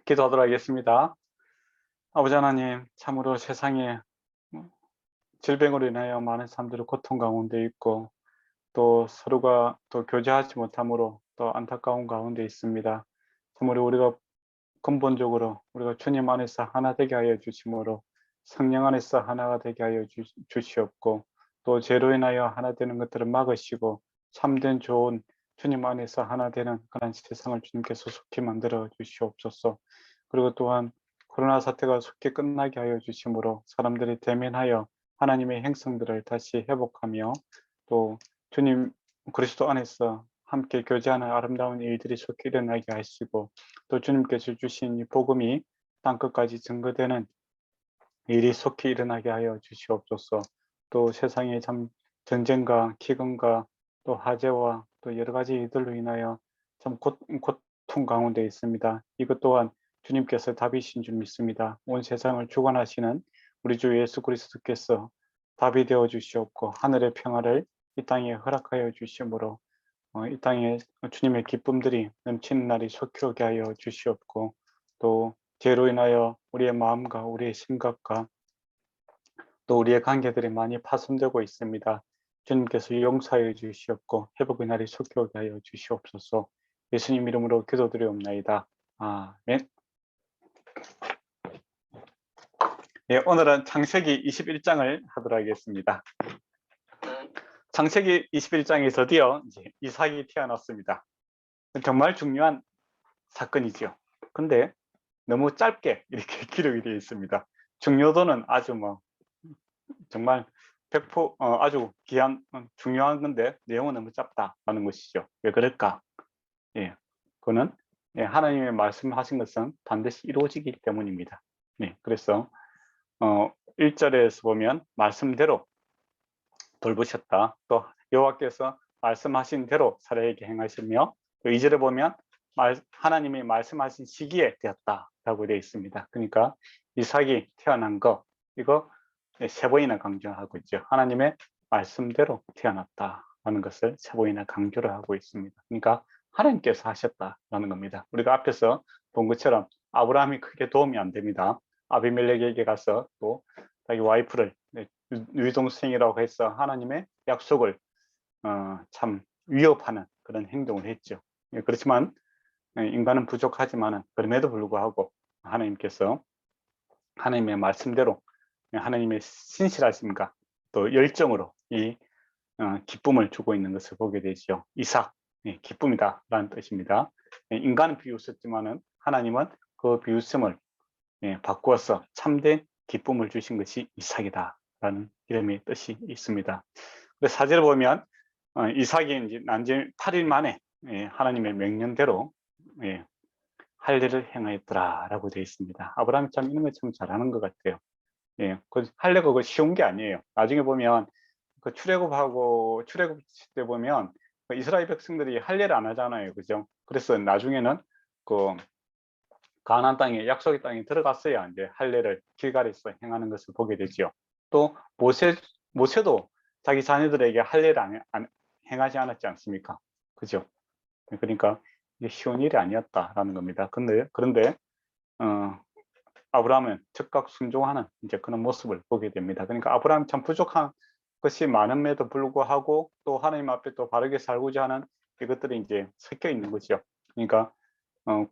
기도하도록 하겠습니다. 아버지 하나님, 참으로 세상에 질병으로 인하여 많은 사람들이 고통 가운데 있고 또 서로가 또 교제하지 못함으로 또 안타까운 가운데 있습니다. 참으로 우리가 근본적으로 우리가 주님 안에서 하나 되게 하여 주심으로 성령 안에서 하나가 되게 하여 주시옵고 또 죄로 인하여 하나 되는 것들을 막으시고 참된 좋은 주님 안에서 하나 되는 그런 세상을 주님께서 속히 만들어 주시옵소서. 그리고 또한 코로나 사태가 속히 끝나게 하여 주심으로 사람들이 대면하여 하나님의 행성들을 다시 회복하며 또 주님 그리스도 안에서 함께 교제하는 아름다운 일들이 속히 일어나게 하시고 또 주님께서 주신 이 복음이 땅끝까지 증거되는 일이 속히 일어나게 하여 주시옵소서. 또 세상에 참 전쟁과 기근과 또 화재와 또 여러 가지 일들로 인하여 참 고통 가운데 있습니다. 이것 또한 주님께서 답이신 줄 믿습니다. 온 세상을 주관하시는 우리 주 예수 그리스도께서 답이 되어 주시옵고 하늘의 평화를 이 땅에 허락하여 주심으로 이 땅에 주님의 기쁨들이 넘치는 날이 속히 오게 하여 주시옵고 또 죄로 인하여 우리의 마음과 우리의 심각과 또 우리의 관계들이 많이 파손되고 있습니다. 주님께서 용서하여 주시옵고 회복의 날이 속히 오게 하여 주시옵소서. 예수님 이름으로 기도드리옵나이다. 아멘. 네, 오늘은 창세기 21장을 하도록 하겠습니다. 창세기 21장에 드디어 이삭이 태어났습니다. 정말 중요한 사건이죠. 근데 너무 짧게 이렇게 기록이 되어 있습니다. 중요도는 아주 정말 100% 아주 귀한 중요한 건데 내용은 너무 짧다라는 것이죠. 왜 그럴까? 예, 그거는 하나님의 말씀하신 것은 반드시 이루어지기 때문입니다. 네, 그래서 1절에서 보면 말씀대로 돌보셨다. 또 여호와께서 말씀하신 대로 사라에게 행하시며 또 2절에 보면 하나님이 말씀하신 시기에 되었다라고 되어 있습니다. 그러니까 이삭이 태어난 거 이거 세 번이나 강조하고 있죠. 하나님의 말씀대로 태어났다라는 것을 세 번이나 강조를 하고 있습니다. 그러니까 하나님께서 하셨다라는 겁니다. 우리가 앞에서 본 것처럼 아브라함이 크게 도움이 안 됩니다. 아비멜렉에게 가서 또 자기 와이프를 유동생이라고 해서 하나님의 약속을 참 위협하는 그런 행동을 했죠. 그렇지만 인간은 부족하지만 그럼에도 불구하고 하나님께서 하나님의 말씀대로 하나님의 신실하심과 또 열정으로 이 기쁨을 주고 있는 것을 보게 되죠. 이삭, 기쁨이다라는 뜻입니다. 인간은 비웃었지만은 하나님은 그 비웃음을 바꾸어서 참된 기쁨을 주신 것이 이삭이다라는 이름의 뜻이 있습니다. 그래서 사절을 보면 이삭이 이제 난지 8일 만에 하나님의 명령대로 할례를 행하였더라라고 되어 있습니다. 아브라함이 참 이런 거 참 잘하는 것 같아요. 그 할례가 그 쉬운 게 아니에요. 나중에 보면 그 출애굽 때 보면 그 이스라엘 백성들이 할례를 안 하잖아요, 그죠? 그래서 나중에는 그 가나안 땅에 약속의 땅에 들어갔어야 이제 할례를 길갈에서 행하는 것을 보게 되죠. 또 모세도 자기 자녀들에게 할례를 행하지 않았지 않습니까? 그죠? 그러니까 이게 쉬운 일이 아니었다라는 겁니다. 그런데 아브라함은 즉각 순종하는 이제 그런 모습을 보게 됩니다. 그러니까 아브라함이 참 부족한 것이 많음에도 불구하고 또 하나님 앞에 또 바르게 살고자 하는 이것들이 이제 섞여 있는 거죠. 그러니까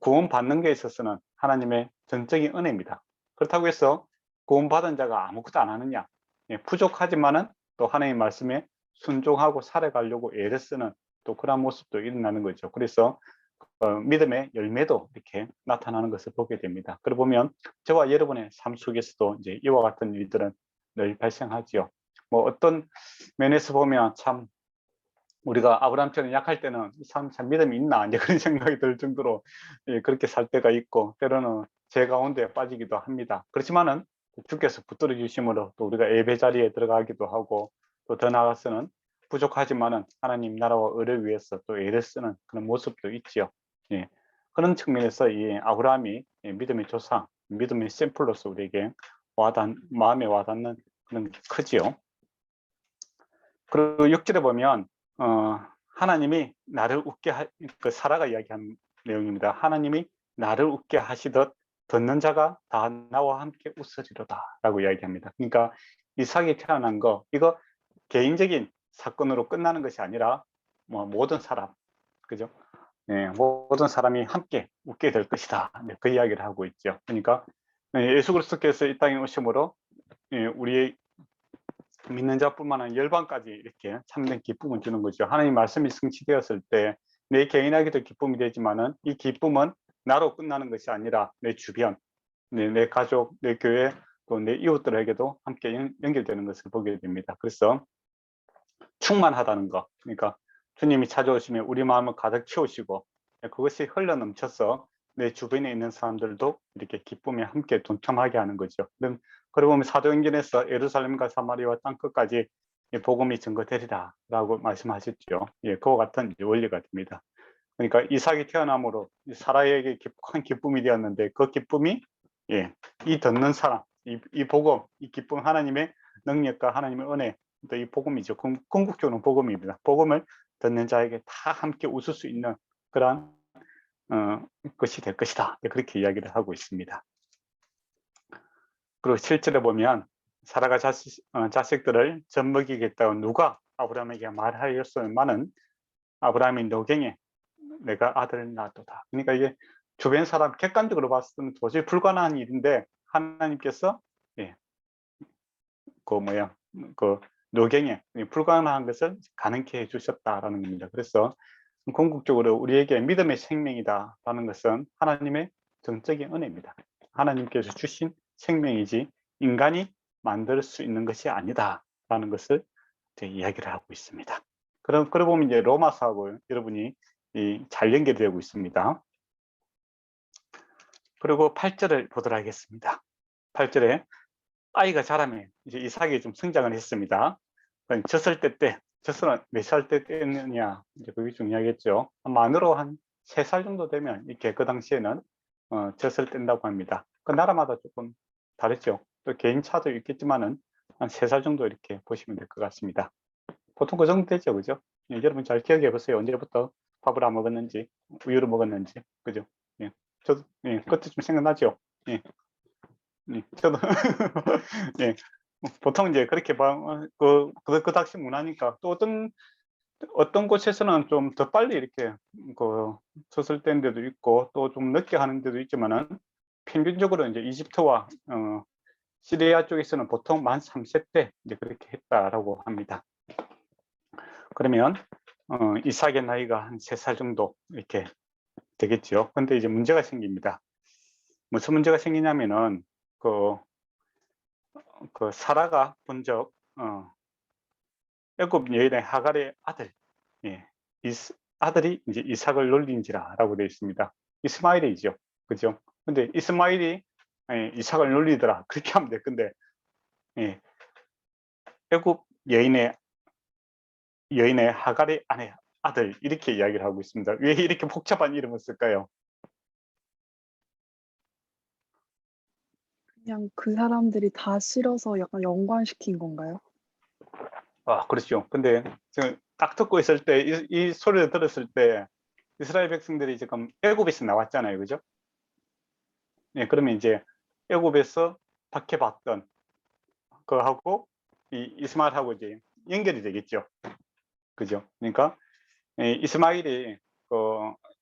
구원받는 게 있어서는 하나님의 전적인 은혜입니다. 그렇다고 해서 구원받은 자가 아무것도 안 하느냐? 부족하지만은 또 하나님의 말씀에 순종하고 살아가려고 애를 쓰는 또 그런 모습도 일어나는 거죠. 그래서 믿음의 열매도 이렇게 나타나는 것을 보게 됩니다. 그러고 보면 저와 여러분의 삶 속에서도 이제 이와 같은 일들은 늘 발생하지요. 뭐 어떤 면에서 보면 참 우리가 아브라함처럼 약할 때는 이 사람 참 믿음이 있나 이제 그런 생각이 들 정도로 그렇게 살 때가 있고 때로는 죄 가운데 빠지기도 합니다. 그렇지만은 주께서 붙들어 주심으로 또 우리가 예배 자리에 들어가기도 하고 또 더 나아가서는 부족하지만은 하나님 나라와 의를 위해서 또 애를 쓰는 그런 모습도 있지요. 그런 측면에서 이 아브라함이 믿음의 조상, 믿음의 샘플로서 우리에게 마음에 와닿는 그런 게 크지요. 그리고 6절에 보면 하나님이 나를 웃게 그 사라가 이야기한 내용입니다. 하나님이 나를 웃게 하시듯 듣는 자가 다 나와 함께 웃으리로다라고 이야기합니다. 그러니까 이삭이 태어난 거 이거 개인적인 사건으로 끝나는 것이 아니라 뭐 모든 사람, 그죠? 예, 모든 사람이 함께 웃게 될 것이다. 네, 그 이야기를 하고 있죠. 그러니까 예수 그리스도께서 이 땅에 오심으로 우리의 믿는 자뿐만 아니라 열방까지 이렇게 참된 기쁨을 주는 거죠. 하나님 말씀이 성취되었을 때 내 개인에게도 기쁨이 되지만은 이 기쁨은 나로 끝나는 것이 아니라 내 주변, 내 가족, 내 교회, 또 내 이웃들에게도 함께 연결되는 것을 보게 됩니다. 그래서 충만하다는 것, 그러니까 주님이 찾아오시면 우리 마음을 가득 채우시고 그것이 흘러 넘쳐서 내 주변에 있는 사람들도 이렇게 기쁨에 함께 동참하게 하는 거죠. 그러고 보면 사도행전에서 예루살렘과 사마리아와 땅끝까지 복음이 증거되리라 라고 말씀하셨죠. 예, 그와 같은 원리가 됩니다. 그러니까 이삭이 태어남으로 사라에게 큰 기쁨이 되었는데 그 기쁨이 이 듣는 사람, 이 복음, 이 기쁨, 하나님의 능력과 하나님의 은혜, 또 이 복음이죠. 궁극적으로는 복음입니다. 복음을 듣는 자에게 다 함께 웃을 수 있는 그런 것이 될 것이다. 그렇게 이야기를 하고 있습니다. 그리고 실제로 보면 사라가 자식들을 젖먹이겠다고 누가 아브라함에게 말하였으면은 아브라함이 노경에 내가 아들을 낳았도다. 그러니까 이게 주변 사람 객관적으로 봤을 때는 도저히 불가능한 일인데 하나님께서 그 노경에 불가능한 것을 가능케 해주셨다라는 겁니다. 그래서 궁극적으로 우리에게 믿음의 생명이다라는 것은 하나님의 정적인 은혜입니다. 하나님께서 주신 생명이지 인간이 만들 수 있는 것이 아니다라는 것을 이야기를 하고 있습니다. 그러고 보면 이제 로마서하고 여러분이 잘 연결되고 있습니다. 그리고 8절을 보도록 하겠습니다. 8절에 아이가 자라면 이제 이삭이 좀 성장을 했습니다. 젖을 때 젖은 몇 살 때 뗐느냐, 이제 그게 중요하겠죠. 만으로 한 3살 정도 되면 이렇게 그 당시에는 젖을 뗀다고 합니다. 그 나라마다 조금 다르죠. 또 개인 차도 있겠지만은 한 3살 정도 이렇게 보시면 될 것 같습니다. 보통 그 정도 되죠, 그죠? 여러분 잘 기억해 보세요. 언제부터 밥을 안 먹었는지, 우유를 먹었는지, 그죠? 저도 그때 좀 생각나죠. 저도 예, 보통 이제 그렇게 그 당시 문화니까 또 어떤 곳에서는 좀 더 빨리 이렇게 젖을 뗀 데도 있고 또 좀 늦게 하는 데도 있지만은 평균적으로 이제 이집트와 시리아 쪽에서는 보통 만 3세 때 이제 그렇게 했다라고 합니다. 그러면 이삭의 나이가 한 3살 정도 이렇게 되겠죠. 근데 이제 문제가 생깁니다. 무슨 문제가 생기냐면은 그 사라가 본적 애굽 여인의 하갈의 아들, 아들이 이제 이삭을 놀린지라라고 되어 있습니다. 이스마일이죠, 그죠? 근데 이스마일이 이삭을 놀리더라 그렇게 하면 돼. 근데 애굽 여인의 하갈의 아들 이렇게 이야기를 하고 있습니다. 왜 이렇게 복잡한 이름을 쓸까요? 그냥 그 사람들이 다 싫어서 약간 연관시킨 건가요? 그렇죠. 근데 지금 딱 듣고 있을 때 이 소리를 들었을 때 이스라엘 백성들이 지금 애굽에서 나왔잖아요, 그죠? 그러면 이제 애굽에서 박해받던 그하고 이스마일하고 이제 연결이 되겠죠, 그죠? 그러니까 이스마일이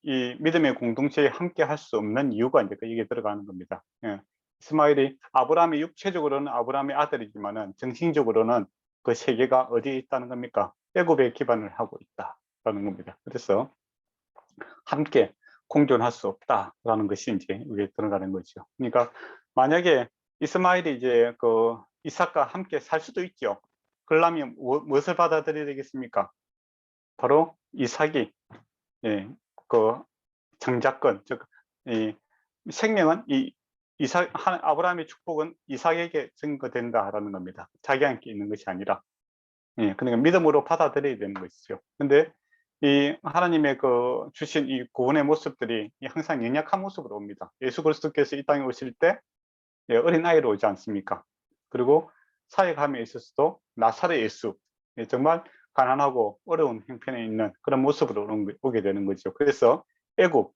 이 믿음의 공동체에 함께 할 수 없는 이유가 이제 이게 들어가는 겁니다. 이스마일이 아브라함이 육체적으로는 아브라함의 아들이지만은 정신적으로는 그 세계가 어디에 있다는 겁니까? 애굽에 기반을 하고 있다라는 겁니다. 그래서 함께 공존할 수 없다라는 것이 이제 여기에 들어가는 거죠. 그러니까 만약에 이스마일이 이제 이삭과 함께 살 수도 있죠. 그러려면 무엇을 받아들여야 되겠습니까? 바로 이삭이 그 장자권, 즉 생명은 아브라함의 축복은 이삭에게 증거된다라는 겁니다. 자기한테 있는 것이 아니라. 그러니까 믿음으로 받아들여야 되는 것이죠. 근데 이 하나님의 주신 이 구원의 모습들이 항상 연약한 모습으로 옵니다. 예수 그리스도께서 이 땅에 오실 때 어린 아이로 오지 않습니까? 그리고 사역함에 있어서도 나사렛 예수, 정말 가난하고 어려운 형편에 있는 그런 모습으로 오게 되는 거죠. 그래서 애굽,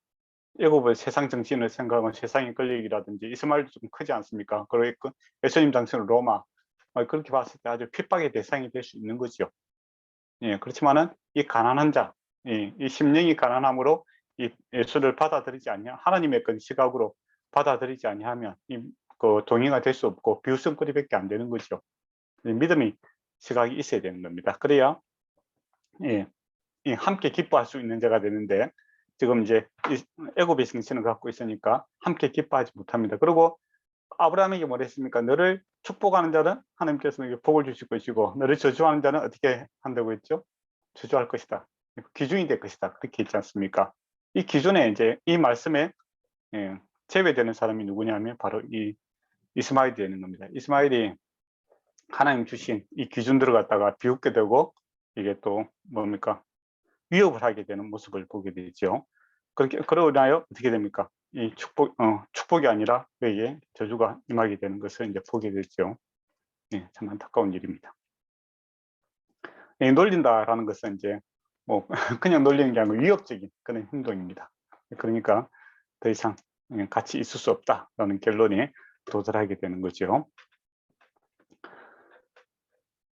애굽의 세상 정신을 생각하면 세상의 권력이라든지 이스마엘도 좀 크지 않습니까? 그리고 예수님 당시는 로마. 그렇게 봤을 때 아주 핍박의 대상이 될 수 있는 거죠. 예, 그렇지만은 이 가난한 자, 이 심령이 가난함으로 이 예수를 받아들이지 않냐, 하나님의 그 시각으로 받아들이지 아니하면 그 동의가 될 수 없고 비웃음거리밖에 안 되는 거죠. 믿음이 시각이 있어야 되는 겁니다. 그래야 예, 함께 기뻐할 수 있는 자가 되는데 지금 이제 애굽의 정신을 갖고 있으니까 함께 기뻐하지 못합니다. 그리고 아브라함에게 뭐랬습니까? 너를 축복하는 자는 하나님께서 너에게 복을 주실 것이고 너를 저주하는 자는 어떻게 한다고 했죠? 저주할 것이다. 기준이 될 것이다. 그렇게 했지 않습니까? 이 기준에 이제 이 말씀에 제외되는 사람이 누구냐면 바로 이 이스마엘이 되는 겁니다. 이스마엘이 하나님 주신 이 기준들을 갖다가 비웃게 되고 이게 또 뭡니까? 위협을 하게 되는 모습을 보게 되죠. 그러고 나요 어떻게 됩니까? 이 축복이 아니라 그에게 저주가 임하게 되는 것을 이제 보게 되죠. 예, 참 안타까운 일입니다. 놀린다라는 것은 이제 뭐 그냥 놀리는 게 아니고 위협적인 그런 행동입니다. 그러니까 더 이상 같이 있을 수 없다라는 결론에 도달하게 되는 거죠.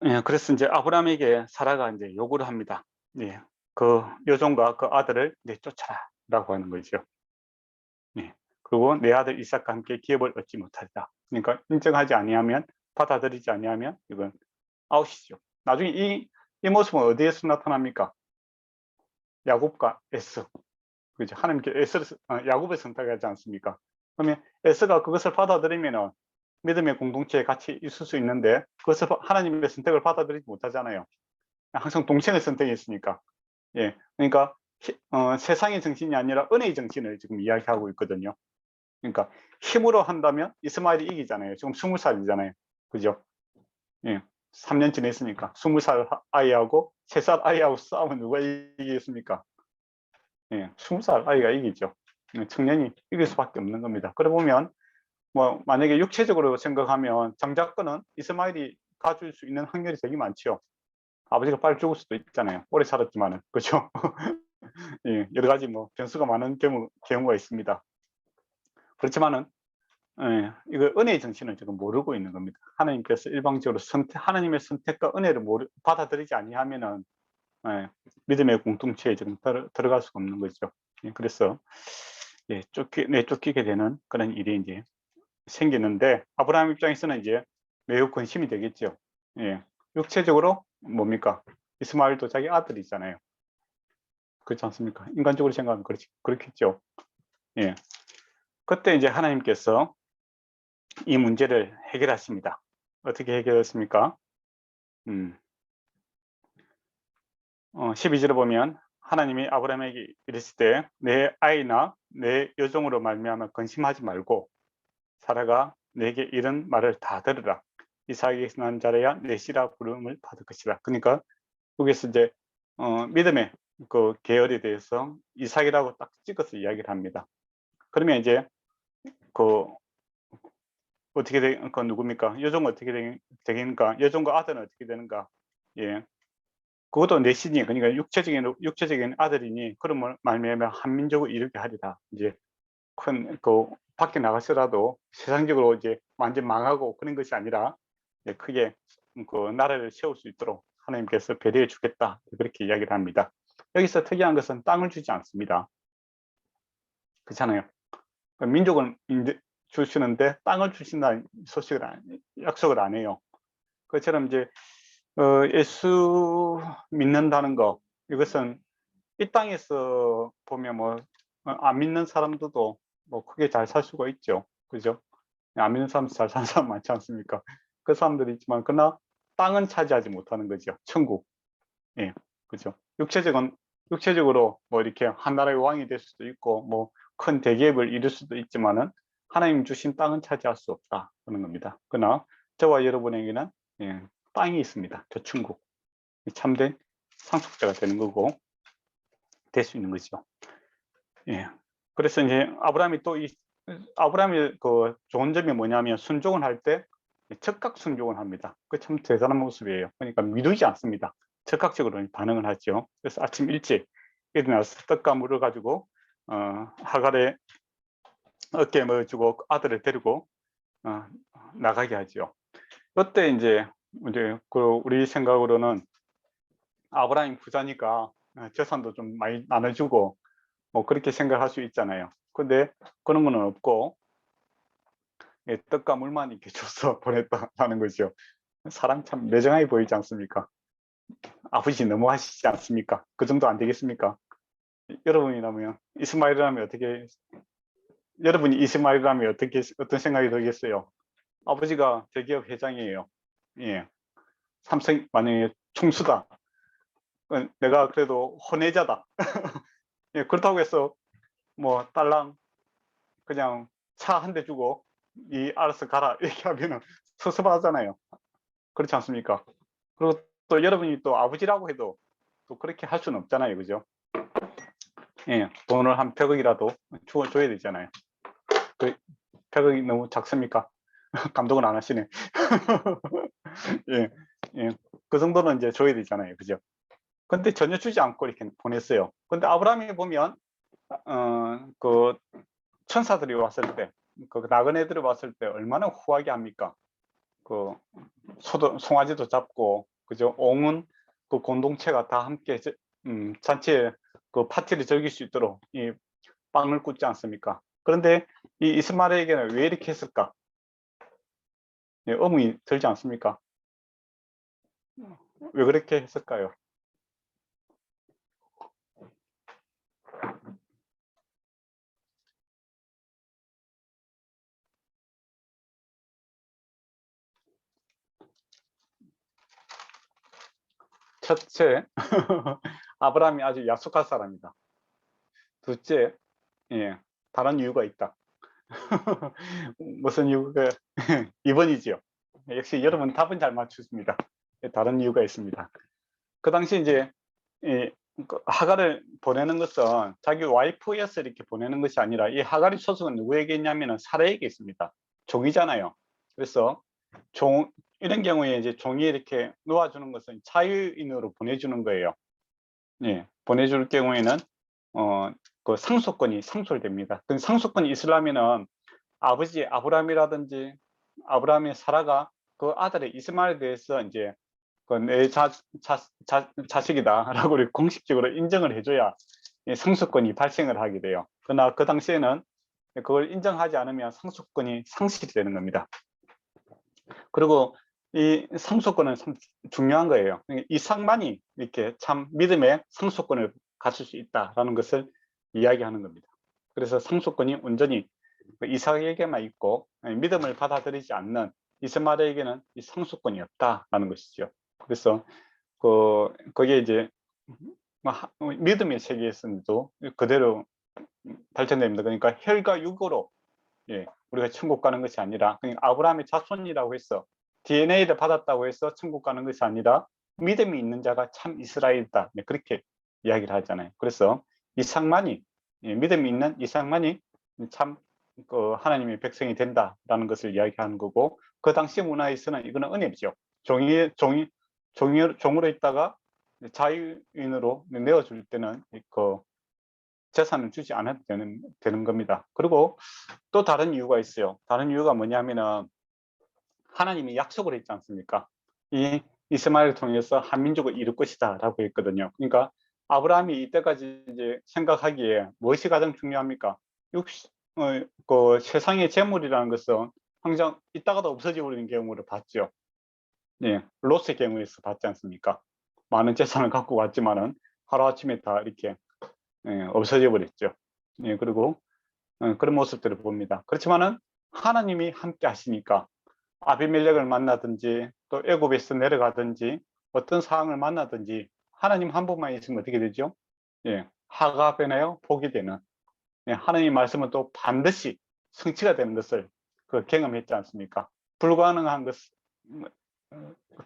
예, 그래서 이제 아브라함에게 사라가 이제 요구를 합니다. 예, 그 여종과 그 아들을 쫓아라라고 하는 거죠. 예, 그리고 내 아들 이삭과 함께 기업을 얻지 못하리라. 그러니까 인정하지 아니하면, 받아들이지 아니하면 이건 아웃이죠. 나중에 이 모습은 어디에서 나타납니까? 야곱과 에스. 그죠? 하나님께 야곱을 선택하지 않습니까? 그러면 에스가 그것을 받아들이면 믿음의 공동체에 같이 있을 수 있는데 그것을 하나님의 선택을 받아들이지 못하잖아요. 항상 동생의 선택이 있으니까. 예, 그러니까 세상의 정신이 아니라 은혜의 정신을 지금 이야기하고 있거든요. 그러니까 힘으로 한다면 이스마엘이 이기잖아요. 지금 20살이잖아요. 그죠? 예. 3년 지냈으니까 20살 아이하고 3살 아이하고 싸우면 누가 이기겠습니까? 예, 20살 아이가 이기죠. 청년이 이길 수밖에 없는 겁니다. 그러고 보면 뭐 만약에 육체적으로 생각하면 장자권은 이스마엘이 가질 수 있는 확률이 되게 많죠. 아버지가 빨리 죽을 수도 있잖아요. 오래 살았지만은. 그죠? 예, 여러 가지 뭐 변수가 많은 경우가 있습니다. 그렇지만은 이거 은혜의 정신을 지금 모르고 있는 겁니다. 하나님께서 일방적으로 하나님의 선택과 은혜를 받아들이지 아니하면은 믿음의 공동체에 지금 들어갈 수가 없는 거죠. 예, 그래서 쫓기게 되는 그런 일이 이제 생기는데 아브라함 입장에서는 이제 매우 근심이 되겠죠. 예, 육체적으로 뭡니까? 이스마엘도 자기 아들이잖아요. 그렇지 않습니까? 인간적으로 생각하면 그렇겠죠. 예, 그때 이제 하나님께서 이 문제를 해결하십니다. 어떻게 해결했습니까? 12절에 보면 하나님이 아브라함에게 이르실 때 내 아이나 내 여종으로 말미암아 근심하지 말고 사라가 내게 이런 말을 다 들으라. 이삭에게서 난 자라야 내 씨라 부름을 받을 것이라. 그러니까 여기서 이제 믿음의 그 계열에 대해서 이삭이라고 딱 찍어서 이야기를 합니다. 그러면 이제 그 어떻게 그 누굽니까? 여종은 어떻게 되는가? 여종과 아들은 어떻게 되는가? 예, 그것도 내 신이 그러니까 육체적인 아들이니 그런 말미암아 한민족을 이루게 하리라. 이제 큰 그 밖에 나가서라도 세상적으로 이제 완전 망하고 그런 것이 아니라 크게 그 나라를 세울 수 있도록 하나님께서 배려해 주겠다. 그렇게 이야기를 합니다. 여기서 특이한 것은 땅을 주지 않습니다. 그렇잖아요. 민족을 주시는데 땅을 주신다는 약속을 안 해요. 그처럼 이제 예수 믿는다는 거 이것은 이 땅에서 보면 뭐 안 믿는 사람들도 뭐 크게 잘 살 수가 있죠. 그죠? 안 믿는 사람 잘 사는 사람 많지 않습니까? 그 사람들이 있지만 그러나 땅은 차지하지 못하는 거죠. 천국. 예. 그죠? 육체적으로 뭐 이렇게 한 나라의 왕이 될 수도 있고 뭐 큰 대기업을 이룰 수도 있지만은 하나님 주신 땅은 차지할 수 없다 그런 겁니다. 그러나 저와 여러분에게는 땅이 있습니다. 저 천국. 참된 상속자가 되는 거고 될 수 있는 거죠. 예. 그래서 이제 아브라함이 그 좋은 점이 뭐냐면 순종을 할 때 즉각 순종을 합니다. 그 참 대단한 모습이에요. 그러니까 미루지 않습니다. 즉각적으로 반응을 하죠. 그래서 아침 일찍 일어나서 떡과 물을 가지고 하갈의 어깨에 넣어주고 아들을 데리고 나가게 하죠. 그때 이제 우리 생각으로는 아브라함이 부자니까 재산도 좀 많이 나눠주고 뭐 그렇게 생각할 수 있잖아요. 근데 그런 거는 없고 떡과 물만 이렇게 줘서 보냈다는 거죠. 사람 참 매정하게 보이지 않습니까? 아버지 너무 하시지 않습니까? 그 정도 안 되겠습니까? 여러분이라면 여러분이 이스마일이라면 어떤 생각이 들겠어요? 아버지가 대기업 회장이에요. 예. 삼성 만약에 총수다. 내가 그래도 혼외자다. 예, 그렇다고 해서 뭐 딸랑 그냥 차 한 대 주고 알아서 가라 이렇게 하면은 섭섭하잖아요. 그렇지 않습니까? 그리고 또 여러분이 또 아버지라고 해도 또 그렇게 할 수는 없잖아요. 그죠? 예, 돈을 한 100억이라도 줘야 되잖아요. 그 100억이 너무 작습니까? 감독은 안 하시네. 예, 예. 그 정도는 이제 줘야 되잖아요. 그죠? 근데 전혀 주지 않고 이렇게 보냈어요. 근데 아브라함이 보면, 그 천사들이 왔을 때, 그 나그네들이 왔을 때 얼마나 후하게 합니까? 그 송아지도 잡고, 그죠? 온 그 공동체가 다 함께 잔치에 그 파티를 즐길 수 있도록 이 빵을 굽지 않습니까? 그런데 이 이스마엘에게는 왜 이렇게 했을까? 예, 의문이 들지 않습니까? 왜 그렇게 했을까요? 첫째, 아브라함이 아주 약속할 사람이다. 둘째, 예, 다른 이유가 있다. 무슨 이유가 2번이지요. 역시 여러분 답은 잘 맞추십니다. 다른 이유가 있습니다. 그 당시 이제 하갈을 보내는 것은 자기 와이프여서 이렇게 보내는 것이 아니라 이 하갈의 소속은 누구에게 있냐면은 사라에게 있습니다. 종이잖아요. 그래서 이런 경우에 이제 종이 이렇게 놓아주는 것은 자유인으로 보내주는 거예요. 예, 보내줄 경우에는 그 상속권이 상속됩니다. 그 상속권이 있으려면은 아버지 아브라함이라든지 아브라함의 사라가 그 아들의 이스마엘에 대해서 이제 그 내 자식이다라고 공식적으로 인정을 해줘야 상속권이 발생을 하게 돼요. 그러나 그 당시에는 그걸 인정하지 않으면 상속권이 상실이 되는 겁니다. 그리고 이 상속권은 참 중요한 거예요. 이삭만이 이렇게 참 믿음의 상속권을 가질 수 있다라는 것을 이야기하는 겁니다. 그래서 상속권이 온전히 이삭에게만 있고 믿음을 받아들이지 않는 이스마엘에게는 이 상속권이 없다라는 것이죠. 그래서 그게 이제 믿음의 세계에서도 그대로 발전됩니다. 그러니까 혈과 육으로 우리가 천국 가는 것이 아니라 그냥 아브라함의 자손이라고 해서 DNA를 받았다고 해서 천국 가는 것이 아니라 믿음이 있는 자가 참 이스라엘이다. 그렇게 이야기를 하잖아요. 그래서 이삭만이 믿음이 있는 이삭만이 참 하나님의 백성이 된다라는 것을 이야기하는 거고, 그 당시 문화에서는 이거는 은혜죠. 종으로 있다가 자유인으로 내어줄 때는 그 재산을 주지 않아도 되는 겁니다. 그리고 또 다른 이유가 있어요. 다른 이유가 뭐냐면은 하나님이 약속을 했지 않습니까? 이 이스마엘을 통해서 한민족을 이룰 것이다 라고 했거든요. 그러니까 아브라함이 이때까지 이제 생각하기에 무엇이 가장 중요합니까? 그 세상의 재물이라는 것은 항상 있다가도 없어져 버리는 경우를 봤죠. 예, 롯의 경우에서 봤지 않습니까? 많은 재산을 갖고 왔지만은 하루아침에 다 이렇게 없어져 버렸죠. 예, 그리고 그런 모습들을 봅니다. 그렇지만은 하나님이 함께 하시니까 아비멜렉을 만나든지 또 애굽에서 내려가든지 어떤 상황을 만나든지 하나님 한 분만 있으면 어떻게 되죠? 예, 하가 되나요? 복이 되는. 예, 하나님 말씀은 또 반드시 성취가 되는 것을 경험했지 않습니까? 불가능한 것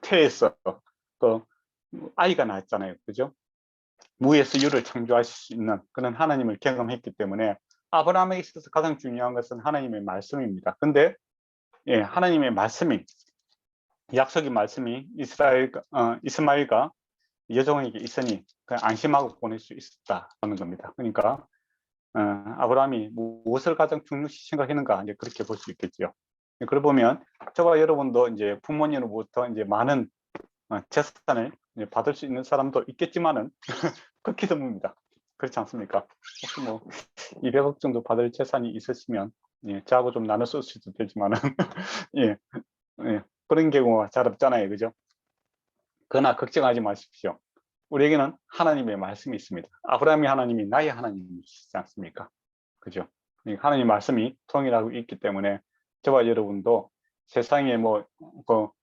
태에서 그 아이가 낳았잖아요. 그죠? 무에서 유를 창조하실 수 있는 그런 하나님을 경험했기 때문에 아브라함에게 있어서 가장 중요한 것은 하나님의 말씀입니다. 근데 하나님의 말씀이 약속의 말씀이 이스마엘과 여종에게 있으니 안심하고 보낼 수 있었다는 겁니다. 그러니까 아브라함이 무엇을 가장 중요시 생각했는가 이제 그렇게 볼 수 있겠죠. 그걸 보면 저와 여러분도 이제 부모님으로부터 이제 많은 재산을 이제 받을 수 있는 사람도 있겠지만은 극히 드뭅니다. 그렇지 않습니까? 혹시 뭐 200억 정도 받을 재산이 있으시면 저하고 좀 나눠 쓸 수도 되지만은 예, 그런 경우가 잘 없잖아요, 그죠? 그러나 걱정하지 마십시오. 우리에게는 하나님의 말씀이 있습니다. 아브라함이 하나님이 나의 하나님이시지 않습니까? 그죠? 하나님 말씀이 통일하고 있기 때문에 저와 여러분도 세상에 뭐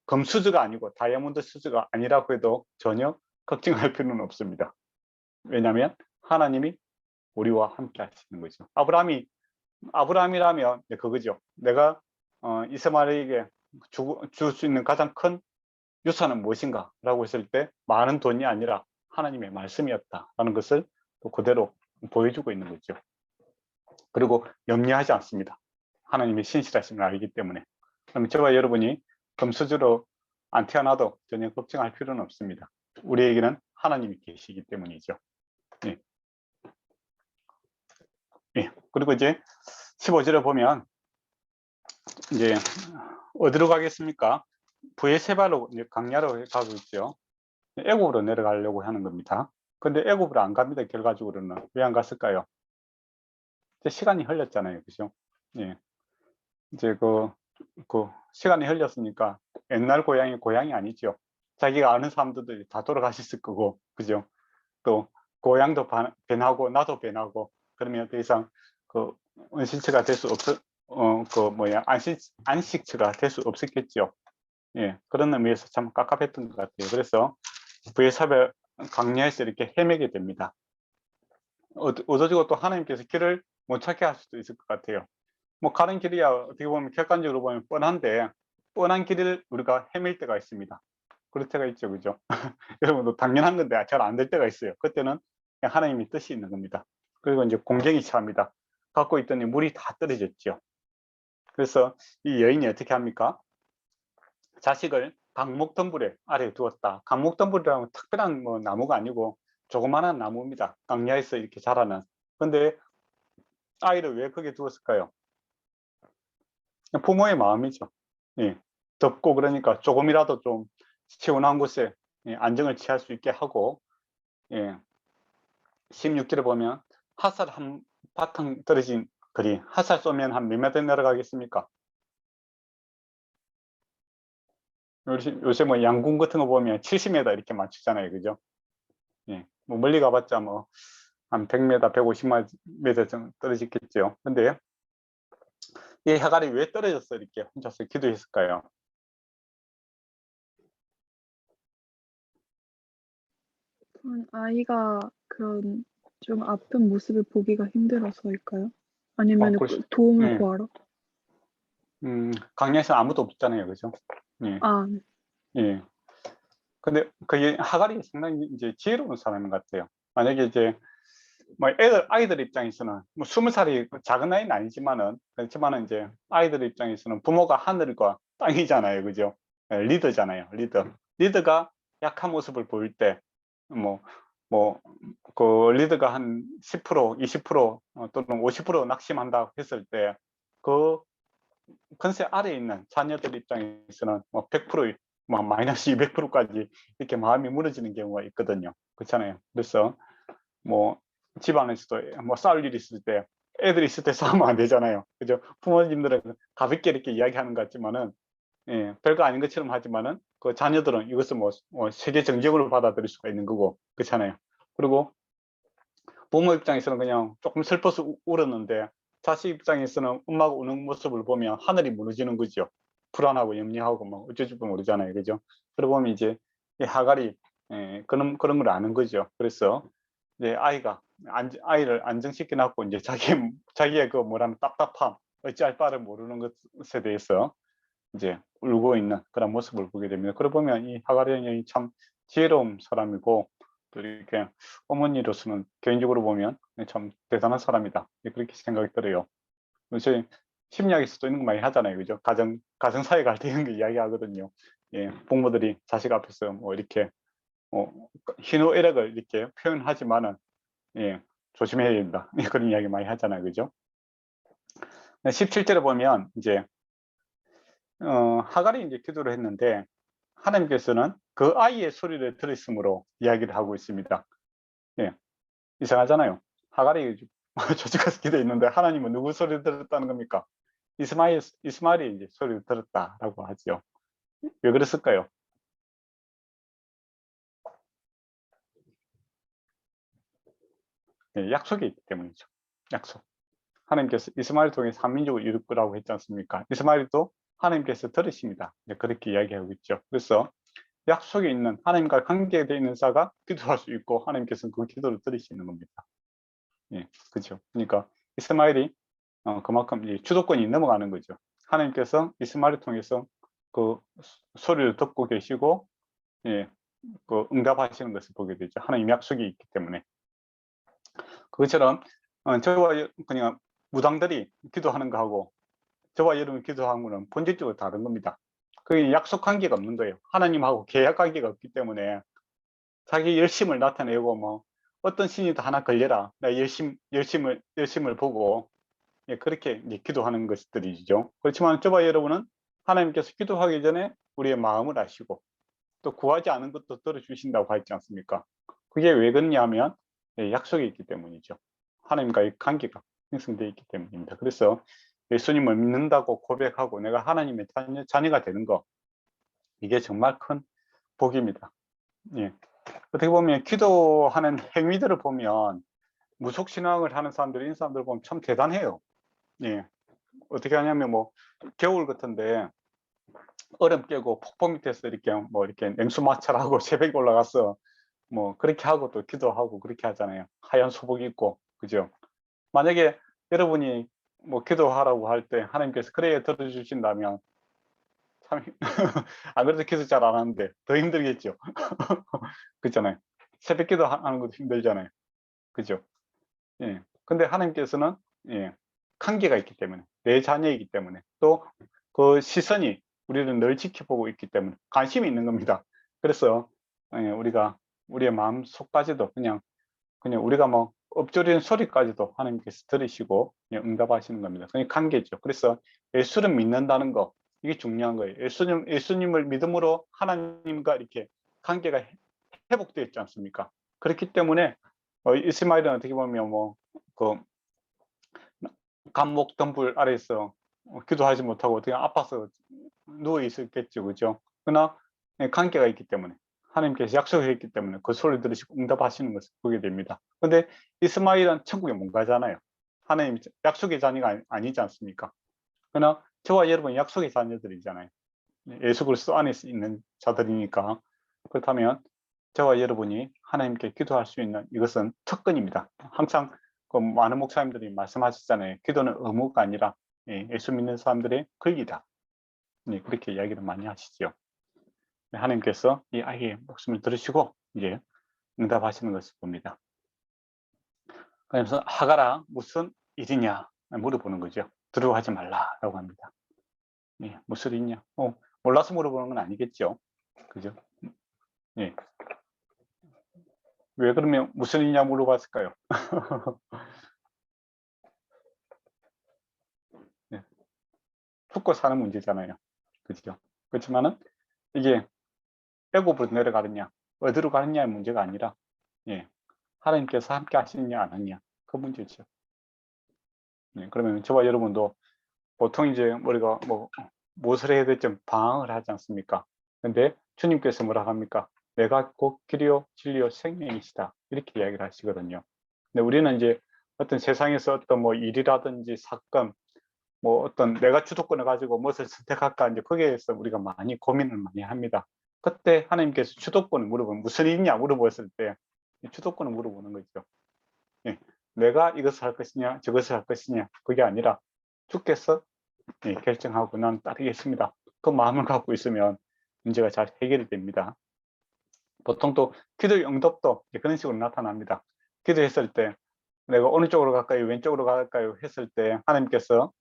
금수저가 아니고 다이아몬드 수저가 아니라고 해도 전혀 걱정할 필요는 없습니다. 왜냐하면 하나님이 우리와 함께 하시는 거죠. 아브라함이라면 그거죠. 내가 이스마엘에게 줄 수 있는 가장 큰 유산은 무엇인가? 라고 했을 때 많은 돈이 아니라 하나님의 말씀이었다라는 것을 또 그대로 보여주고 있는 거죠. 그리고 염려하지 않습니다. 하나님의 신실하심을 알기 때문에. 그럼 저와 여러분이 금수저로 안 태어나도 전혀 걱정할 필요는 없습니다. 우리에게는 하나님이 계시기 때문이죠. 예. 예. 그리고 이제 15절에 보면 이제 어디로 가겠습니까? 부에세바로 광야로 가고 있죠. 애굽으로 내려가려고 하는 겁니다. 근데 애굽으로 안 갑니다. 결과적으로는. 왜 안 갔을까요? 이제 시간이 흘렸잖아요. 그죠? 예. 이제 그 시간이 흘렸으니까 옛날 고향이 아니죠. 자기가 아는 사람들도 다 돌아가셨을 거고, 그죠? 또 고향도 변하고 나도 변하고 그러면 더 이상 그 은신처가 될 수 안식처가 될 수 없었겠죠. 예, 그런 의미에서 참 깝깝했던 것 같아요. 그래서 부에삽의 광야에서 이렇게 헤매게 됩니다. 얻어지고 또 하나님께서 길을 못 찾게 할 수도 있을 것 같아요. 뭐 가는 길이야 어떻게 보면 객관적으로 보면 뻔한데 뻔한 길을 우리가 헤맬 때가 있습니다. 그럴 때가 있죠, 그죠? 여러분도 당연한 건데 잘 안 될 때가 있어요. 그때는 그냥 하나님의 뜻이 있는 겁니다. 그리고 이제 공경이 차입니다. 갖고 있더니 물이 다 떨어졌죠. 그래서 이 여인이 어떻게 합니까? 자식을 강목덤불에 아래에 두었다. 강목덤불이라는 특별한 뭐 나무가 아니고 조그마한 나무입니다. 강야에서 이렇게 자라는. 근데 아이를 왜 거기에 두었을까요? 부모의 마음이죠. 예. 덥고 그러니까 조금이라도 좀 시원한 곳에 안정을 취할 수 있게 하고, 예. 16절에 보면 화살 한 바탕 떨어진 거리, 화살 쏘면 한 몇 미터 내려가겠습니까? 요새 뭐 양궁 같은 거 보면 70m 이렇게 맞추잖아요, 그죠? 예. 뭐 멀리 가봤자 뭐 한 100m, 150m 정도 떨어지겠죠. 근데 이 해갈이 왜 떨어졌어 이렇게 혼자서 기도했을까요? 아이가 그런 좀 아픈 모습을 보기가 힘들어서일까요? 아니면 그렇죠. 도움을 예. 구하러? 강야에서 아무도 없잖아요, 그죠? 예. 아, 네. 예. 근데 그게 하갈이 상당히 이제 지혜로운 사람인 것 같아요. 만약에 이제 뭐 아이들 입장에서는 뭐 20살이 작은 나이는 아니지만은 그렇지만은 이제 아이들 입장에서는 부모가 하늘과 땅이잖아요, 그죠? 예, 리더잖아요, 리더가 약한 모습을 보일 때 그 리더가 한 10%, 20% 또는 50% 낙심한다고 했을 때 그 컨세 아래에 있는 자녀들 입장에서는 뭐 100%, 뭐 마이너스 200%까지 이렇게 마음이 무너지는 경우가 있거든요. 그렇잖아요. 그래서 뭐 집안에서도 뭐 싸울 일이 있을 때 애들이 있을 때 싸우면 안 되잖아요. 그죠? 부모님들은 가볍게 이렇게 이야기하는 것 같지만은 별거 아닌 것처럼 하지만은 그 자녀들은 이것을 뭐 세계 정적으로 받아들일 수가 있는 거고 그렇잖아요. 그리고 부모 입장에서는 그냥 조금 슬퍼서 울었는데 자식 입장에서는 엄마가 우는 모습을 보면 하늘이 무너지는 거죠. 불안하고 염려하고 뭐 어쩔 줄 모르잖아요, 그죠? 그러고 보면 이제 이 하갈이 그런 걸 아는 거죠. 그래서 이제 아이를 안정시켜 놨고 이제 자기의 그 뭐라면 답답함, 어찌할 바를 모르는 것에 대해서 이제 울고 있는 그런 모습을 보게 됩니다. 그러고 보면 이 하갈의 여인이 참 지혜로운 사람이고 또 이렇게 어머니로서는 개인적으로 보면 참 대단한 사람이다. 그렇게 생각이 들어요. 저희 심리학에서도 이런 거 많이 하잖아요, 그죠? 가정사회 갈등 이런 거 이야기하거든요. 예, 부모들이 자식 앞에서 뭐 이렇게 희노애락을 이렇게 표현하지만은 예, 조심해야 된다. 그런 이야기 많이 하잖아요. 그죠? 17절에 보면 이제 하갈이 이제 기도를 했는데 하나님께서는 그 아이의 소리를 들으심으로 이야기를 하고 있습니다. 예, 이상하잖아요. 하갈이 저쪽에서 기도했는데 하나님은 누구 소리를 들었다는 겁니까? 이스마엘이 이제 소리를 들었다라고 하죠. 왜 그랬을까요? 예, 약속이 있기 때문이죠. 약속. 하나님께서 이스마엘을 통해 삼민족을 이룰 거라고 했지 않습니까? 이스마엘도 하나님께서 들으십니다. 그렇게 이야기하고 있죠. 그래서 약속에 있는 하나님과 관계되어 있는 자가 기도할 수 있고 하나님께서는 그 기도를 들으시는 겁니다. 예, 그렇죠. 그러니까 이스마엘이 그만큼 이제 주도권이 넘어가는 거죠. 하나님께서 이스마엘을 통해서 그 소리를 듣고 계시고, 예, 그 응답하시는 것을 보게 되죠. 하나님 약속이 있기 때문에. 그것처럼 저와 그냥 무당들이 기도하는 거하고 저와 여러분 기도하는 거는 본질적으로 다른 겁니다. 그게 약속 관계가 없는 거예요. 하나님하고 계약 관계가 없기 때문에 자기 열심을 나타내고 뭐 어떤 신이도 하나 걸려라. 나 열심을 보고, 예, 그렇게 이제 기도하는 것들이죠. 그렇지만 저와 여러분은 하나님께서 기도하기 전에 우리의 마음을 아시고 또 구하지 않은 것도 들어주신다고 하지 않습니까? 그게 왜 그러냐면, 예, 약속이 있기 때문이죠. 하나님과의 관계가 형성되어 있기 때문입니다. 그래서 예수님을 믿는다고 고백하고 내가 하나님의 자녀가 되는 거, 이게 정말 큰 복입니다. 예. 어떻게 보면 기도하는 행위들을 보면 무속신앙을 하는 사람들, 이런 사람들 보면 참 대단해요. 예. 어떻게 하냐면 뭐 겨울 같은데 얼음 깨고 폭포 밑에서 이렇게 뭐 이렇게 냉수 마찰하고 새벽에 올라가서 뭐 그렇게 하고 또 기도하고 그렇게 하잖아요. 하얀 수복 입고. 그죠? 만약에 여러분이 뭐 기도하라고 할 때 하나님께서 그래야 들어주신다면 참 안 그래도 기도 잘 안 하는데 더 힘들겠죠. 그렇잖아요. 새벽 기도 하는 것도 힘들잖아요. 그죠? 예. 근데 하나님께서는, 예, 관계가 있기 때문에, 내 자녀이기 때문에, 또 그 시선이 우리를 늘 지켜보고 있기 때문에 관심이 있는 겁니다. 그래서, 예, 우리가 우리의 마음 속까지도 그냥 우리가 뭐 엎조리는 소리까지도 하나님께서 들으시고, 예, 응답하시는 겁니다. 그게 관계죠. 그래서 예수를 믿는다는 거, 이게 중요한 거예요. 예수님을 믿음으로 하나님과 이렇게 관계가 회복되어 있지 않습니까? 그렇기 때문에 이스마엘은 어떻게 보면 그 감목 덤불 아래에서 기도하지 못하고 어떻게 아파서 누워 있었겠죠, 그죠? 그러나 관계가 있기 때문에, 하나님께서 약속을 했기 때문에 그 소리 들으시고 응답하시는 것을 보게 됩니다. 근데 이스마엘은 천국에 못 가잖아요. 하나님 약속의 자녀가 아니지 않습니까? 그러나 저와 여러분 약속의 자녀들이잖아요. 예수 그리스도 안에 있는 자들이니까. 그렇다면 저와 여러분이 하나님께 기도할 수 있는 이것은 특권입니다. 항상 그 많은 목사님들이 말씀하셨잖아요. 기도는 의무가 아니라, 예, 예수 믿는 사람들의 권리다. 예, 그렇게 이야기를 많이 하시죠. 하나님께서 이 아이의 목숨을 들으시고 이제 응답하시는 것을 봅니다. 그래서 하가라 무슨 일이냐 물어보는 거죠. 두려워하지 말라라고 합니다. 예, 무슨 일이냐? 몰라서 물어보는 건 아니겠죠. 그죠? 예. 왜 그러면 무슨 일이냐 물어봤을까요? 예. 죽고 사는 문제잖아요. 그죠? 그렇지만은 이게 애굽으로 내려가느냐, 어디로 가느냐의 문제가 아니라, 예, 하나님께서 함께 하시느냐 안 하느냐, 그 문제죠. 예, 그러면 저와 여러분도 보통 이제 우리가 무엇을 해야 될지 방황을 하지 않습니까? 근데 주님께서 뭐라 합니까? 내가 곧 길이요 진리요 생명이시다, 이렇게 이야기를 하시거든요. 근데 우리는 이제 어떤 세상에서 어떤 뭐 일이라든지 사건, 뭐 어떤 내가 주도권을 가지고 무엇을 선택할까, 이제 거기에서 우리가 많이 고민을 많이 합니다. 그때 하나님께서 주도권을 물어보면 무슨 일이냐 물어보았을 때 주도권을 물어보는 거죠. 예. 내가 이것을 할 것이냐 저것을 할 것이냐, 그게 아니라 주께서, 예, 결정하고 난 따르겠습니다, 그 마음을 갖고 있으면 문제가 잘 해결이 됩니다. 보통 또 기도의 응답도 그런 식으로 나타납니다. 기도했을 때 내가 어느 쪽으로 갈까요 왼쪽으로 갈까요 했을 때 하나님께서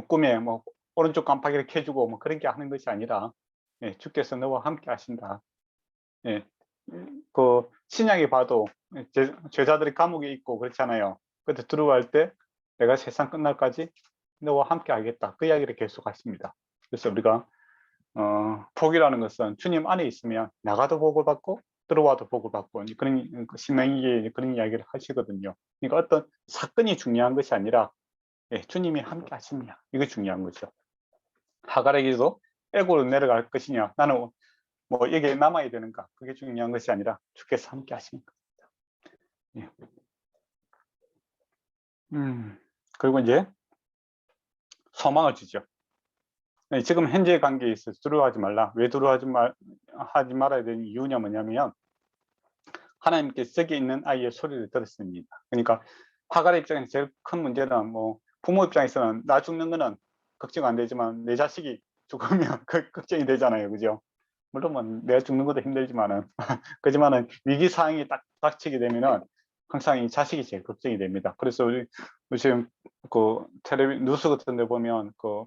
꿈에 오른쪽 깜빡이를 켜주고 그런 게 하는 것이 아니라, 예, 주께서 너와 함께 하신다. 예, 그 신약에 봐도 제자들이 감옥에 있고 그렇잖아요. 그때 들어갈 때 내가 세상 끝날까지 너와 함께 하겠다. 그 이야기를 계속 하십니다. 그래서 우리가 복이라는 것은 주님 안에 있으면 나가도 복을 받고 들어와도 복을 받고 그런 신명기에 그런 이야기를 하시거든요. 그러니까 어떤 사건이 중요한 것이 아니라 주님이 함께 하시냐 이게 중요한 거죠. 하갈에게도 애고로 내려갈 것이냐 나는 뭐 이게 남아야 되는가 그게 중요한 것이 아니라 주께서 함께 하시는 겁니다. 예. 그리고 이제 소망을 주죠. 지금 현재 관계에 있어서 두려워하지 말라. 왜 하지 말아야 되는 이유냐 뭐냐면 하나님께서 저기 있는 아이의 소리를 들었습니다. 그러니까 하갈의 입장에서 제일 큰 문제는 뭐 부모 입장에서는 나 죽는 거는 걱정 안 되지만 내 자식이 죽으면 걱정이 되잖아요. 그죠? 물론 뭐 내가 죽는 것도 힘들지만은 그지만은 위기 상황이 딱 닥치게 되면은 항상 이 자식이 제일 걱정이 됩니다. 그래서 우리 지금 그 텔레비 뉴스 같은 데 보면 그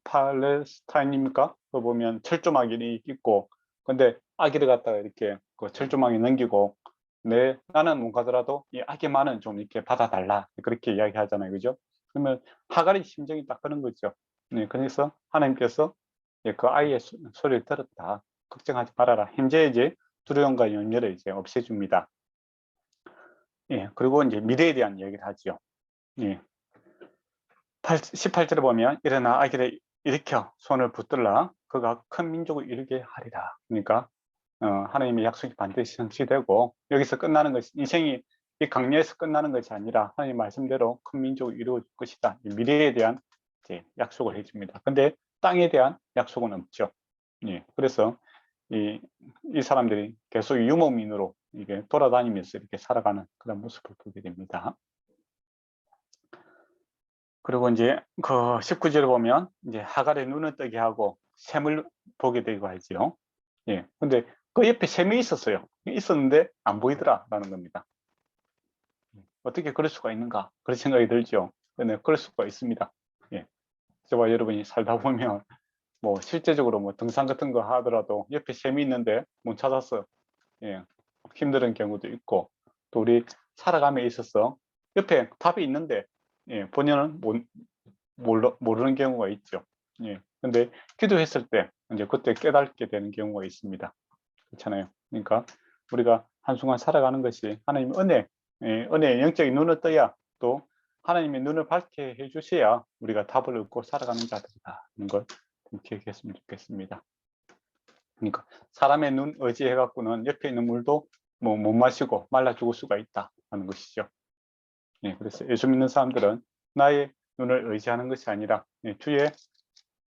팔레스타인입니까? 그 보면 철조망이 있고 근데 아기를 갖다가 이렇게 그 철조망에 넘기고 나는 못 가더라도 이 아기만은 좀 이렇게 받아달라 그렇게 이야기하잖아요. 그죠? 그러면 하갈의 심정이 딱 그런 거죠. 네, 그래서 하나님께서 그 아이의 소리를 들었다. 걱정하지 말아라. 현재 이제 두려움과 염려를 이제 없애줍니다. 예, 그리고 이제 미래에 대한 이야기를 하죠. 예. 18절에 보면 일어나 아기를 일으켜 손을 붙들라 그가 큰 민족을 이루게 하리라. 그러니까 하나님의 약속이 반드시 성취되고 여기서 끝나는 것이 인생이 이 강야에서 끝나는 것이 아니라 하나님 말씀대로 큰 민족을 이루어질 것이다. 미래에 대한 이제 약속을 해줍니다. 근데 땅에 대한 약속은 없죠. 예, 그래서 이 사람들이 계속 유목민으로 이게 돌아다니면서 이렇게 살아가는 그런 모습을 보게 됩니다. 그리고 이제 그 19절을 보면 이제 하갈의 눈을 뜨게 하고 샘을 보게 되고 하죠. 예. 근데 그 옆에 샘이 있었는데 안 보이더라라는 겁니다. 어떻게 그럴 수가 있는가? 그런 생각이 들죠. 네, 그럴 수가 있습니다. 예. 저와 여러분이 살다 보면 뭐 실제적으로 뭐 등산 같은 거 하더라도 옆에 샘이 있는데 못 찾았어. 예. 힘든 경우도 있고 또 우리 살아감에 있어서 옆에 답이 있는데 본인은 모르는 경우가 있죠. 예. 근데 기도했을 때 이제 그때 깨닫게 되는 경우가 있습니다. 그렇잖아요. 그러니까 우리가 한순간 살아가는 것이 하나님의 은혜의 영적인 눈을 떠야 또 하나님의 눈을 밝게 해주셔야 우리가 답을 얻고 살아가는 자들이다. 이런 걸 기억했으면 좋겠습니다. 그러니까 사람의 눈 의지해 갖고는 옆에 있는 물도 뭐 못 마시고 말라 죽을 수가 있다는 것이죠. 예, 그래서 예수 믿는 사람들은 나의 눈을 의지하는 것이 아니라 주의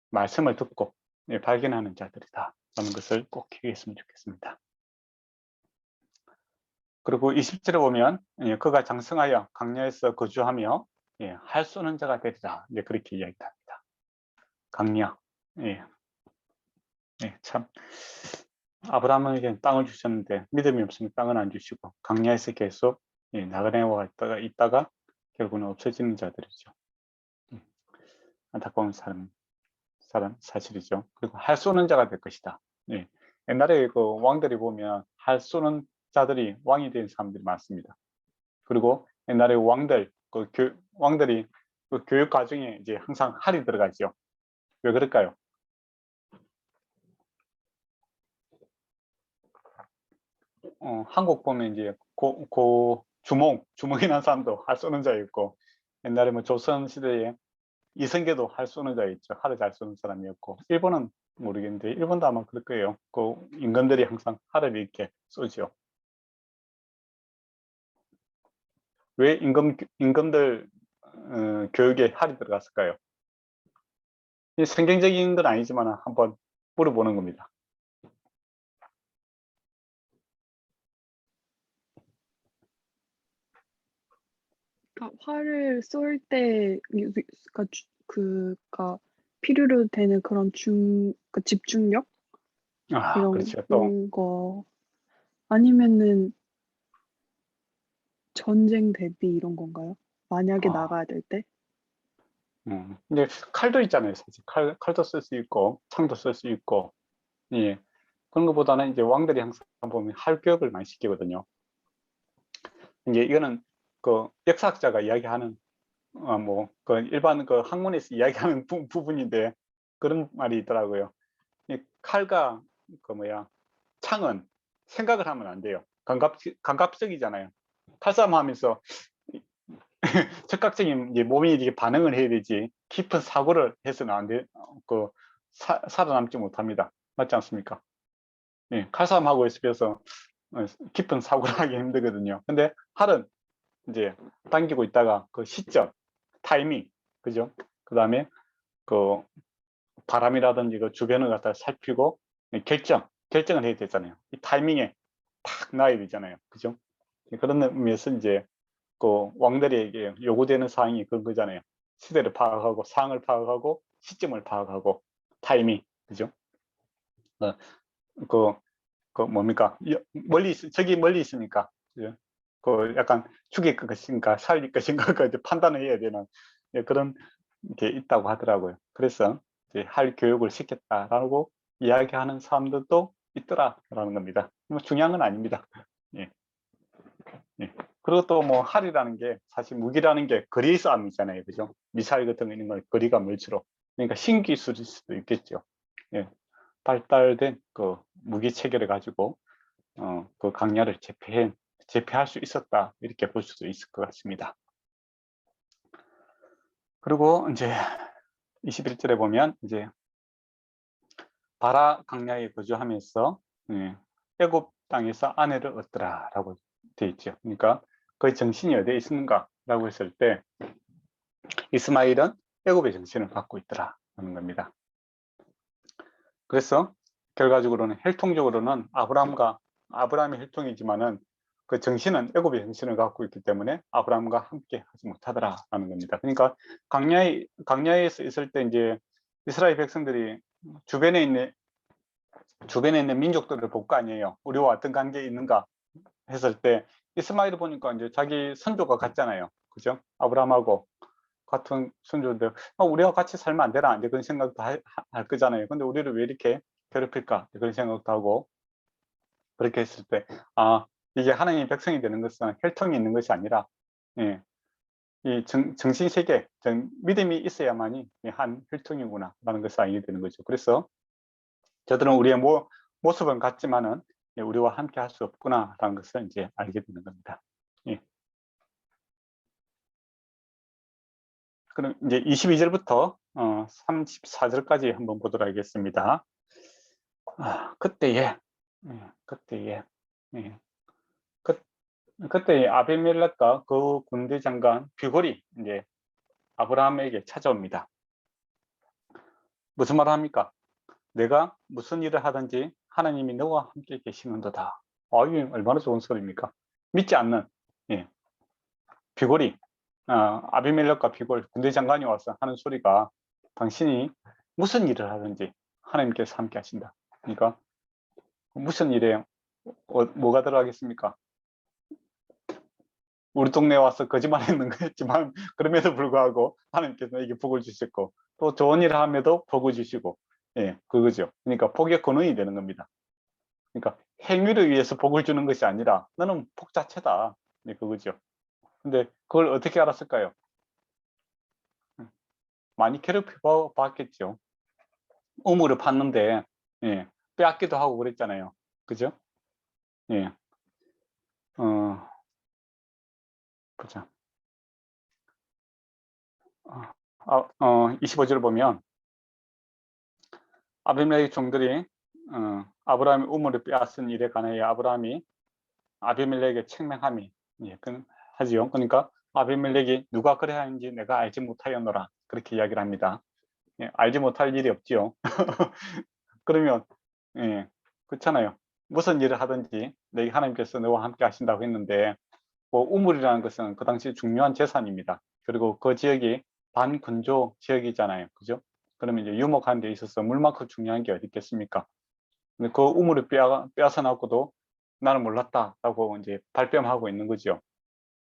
말씀을 듣고 발견하는 자들이다 라는 것을 꼭 기억했으면 좋겠습니다. 그리고 20절에 보면 그가 장성하여 강야에서 거주하며 할 쏘는 자가 되리라 그렇게 이야기합니다. 강야. 참 아브라함에게 땅을 주셨는데 믿음이 없으면 땅을 안 주시고 강야에서 계속 나그네와 있다가 결국은 없어지는 자들이죠. 안타까운 사실이죠. 그리고 할 쏘는 자가 될 것이다. 옛날에 그 왕들이 보면 할 쏘는 자들이 왕이 된 사람들이 많습니다. 그리고 옛날에 왕들이 그 교육 과정에 이제 항상 할이 들어가죠. 왜 그럴까요? 한국 보면 이제 주몽이라는 사람도 할 쏘는 자였고 옛날에 뭐 조선 시대에 이성계도 할 쏘는 자였죠. 할을 잘 쏘는 사람이었고 일본은 모르겠는데 일본도 아마 그럴 거예요. 그 임금들이 항상 할을 이렇게 쏘죠. 왜 임금들 교육에 할이 들어갔을까요? 성경적인 건 아니지만 한번 물어보는 겁니다. 그러니까 활을 쏠 때 그가 필요로 되는 그런 그 집중력 이런 그렇죠. 또 거 아니면은 전쟁 대비 이런 건가요? 만약에 나가야 될 때? 근데 칼도 있잖아요. 사실 칼도 쓸 수 있고 창도 쓸 수 있고 그런 것보다는 이제 왕들이 항상 보면 활 교육을 많이 시키거든요. 이제 이거는 그 역사학자가 이야기하는 그 일반 그 학문에서 이야기하는 부분인데 그런 말이 있더라고요. 이 칼과 그 창은 생각을 하면 안 돼요. 감각적이잖아요. 칼싸움하면서 즉각적인 이제 몸이 이렇게 반응을 해야 되지 깊은 사고를 해서는 안 돼. 살아남지 못합니다. 맞지 않습니까? 예, 칼싸움하고 있으면서 깊은 사고를 하기 힘들거든요. 근데 칼은 이제 당기고 있다가 그 시점, 타이밍, 그죠? 그 다음에 그 바람이라든지 그 주변을 갖다 살피고 결정을 해야 되잖아요. 이 타이밍에 탁 놔야 되잖아요. 그죠? 그런 의미에서 이제 그 왕들에게 요구되는 사항이 그런 거잖아요. 시대를 파악하고 상황을 파악하고 시점을 파악하고 타이밍, 그죠? 어, 그, 그 뭡니까? 저기 멀리 있으니까, 그죠? 그 약간 죽일 것인가 살릴 것인가 그 판단을 해야 되는 그런 게 있다고 하더라고요. 그래서 이제 할 교육을 시켰다라고 이야기하는 사람들도 있더라라는 겁니다. 뭐 중요한 건 아닙니다. 예. 예. 그리고 또 뭐 할이라는 게 사실 무기라는 게 거리 싸움이잖아요, 그죠? 미사일 같은 거 있는 건 거리가 멀지로. 그러니까 신기술일 수도 있겠죠. 예. 발달된 그 무기 체계를 가지고 그 강야를 제패할 수 있었다 이렇게 볼 수도 있을 것 같습니다. 그리고 이제 21절에 보면 이제 바라 강야에 거주하면서 애굽 땅에서 아내를 얻더라라고 되어 있죠. 그러니까 그 정신이 어디에 있는가라고 했을 때 이스마일은 애굽의 정신을 갖고 있더라라는 겁니다. 그래서 결과적으로는 혈통적으로는 아브라함의 혈통이지만은 그 정신은 애굽의 정신을 갖고 있기 때문에 아브라함과 함께 하지 못하더라라는 겁니다. 그러니까 강야에서 있을 때 이제 이스라엘 백성들이 주변에 있는 민족들을 볼 거 아니에요. 우리와 어떤 관계에 있는가 했을 때 이스마일을 보니까 이제 자기 선조가 같잖아요. 그죠? 아브라함하고 같은 선조인데 우리와 같이 살면 안 되나 이제 그런 생각도 할 거잖아요. 근데 우리를 왜 이렇게 괴롭힐까 그런 생각도 하고 그렇게 했을 때 이게 하나님의 백성이 되는 것은 혈통이 있는 것이 아니라 예, 이 정신세계 믿음이 있어야만이 한 혈통이구나 라는 것을 알게 되는 거죠. 그래서 저들은 우리의 모습은 같지만은 우리와 함께 할 수 없구나 라는 것을 이제 알게 되는 겁니다. 예. 그럼 이제 22절부터 34절까지 한번 보도록 하겠습니다. 그때에 그때 아비멜렉과 그 군대 장관 비골이 이제 아브라함에게 찾아옵니다. 무슨 말을 합니까? 내가 무슨 일을 하든지 하나님이 너와 함께 계시는도다. 이게 얼마나 좋은 소리입니까? 믿지 않는 비골이 아비멜렉과 비골 군대 장관이 와서 하는 소리가 당신이 무슨 일을 하든지 하나님께서 함께 하신다. 그러니까 무슨 일에 뭐가 들어가겠습니까? 우리 동네에 와서 거짓말했는 거였지만 그럼에도 불구하고 하나님께서 이게 복을 주셨고 또 좋은 일을 함에도 복을 주시고 그거죠. 그러니까 복의 근원이 되는 겁니다. 그러니까 행위를 위해서 복을 주는 것이 아니라 너는 복 자체다. 그거죠. 근데 그걸 어떻게 알았을까요? 많이 괴롭혀 봤겠죠. 우물을 팠는데 빼앗기도 하고 그랬잖아요. 그죠? 예. 보자. 25절 보면 아비멜렉 종들이 아브라함의 우물을 빼앗은 일에 관하여 아브라함이 아비멜렉에게 책망함이 하지요. 그러니까 아비멜렉이 누가 그래야 하는지 내가 알지 못하였노라 그렇게 이야기를 합니다. 알지 못할 일이 없지요. 그러면 그렇잖아요. 무슨 일을 하든지 내게 하나님께서 너와 함께 하신다고 했는데 우물이라는 것은 그 당시 중요한 재산입니다. 그리고 그 지역이 반건조 지역이잖아요. 그죠? 그러면 이제 유목하는 데 있어서 물만큼 중요한 게 어디 있겠습니까? 근데 그 우물을 빼앗아 놨고도 나는 몰랐다라고 이제 발뺌하고 있는 거죠.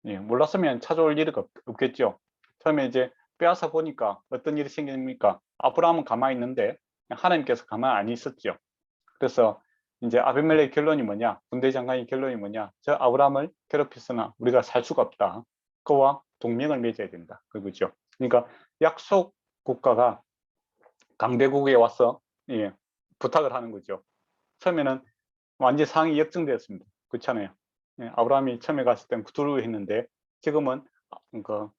몰랐으면 찾아올 일이 없겠죠. 처음에 이제 빼앗아 보니까 어떤 일이 생깁니까? 아브라함은 가만히 있는데 하나님께서 가만히 안 있었죠. 그래서 이제 아비멜렉의 결론이 뭐냐? 군대 장관의 결론이 뭐냐? 저 아브라함을 괴롭혀서는 우리가 살 수가 없다. 그와 동맹을 맺어야 된다. 그거죠. 그러니까 약속 국가가 강대국에 와서 예, 부탁을 하는 거죠. 처음에는 완전 상황이 역전되었습니다. 그렇잖아요. 예, 아브라함이 처음에 갔을 땐 두려워했는데 지금은 그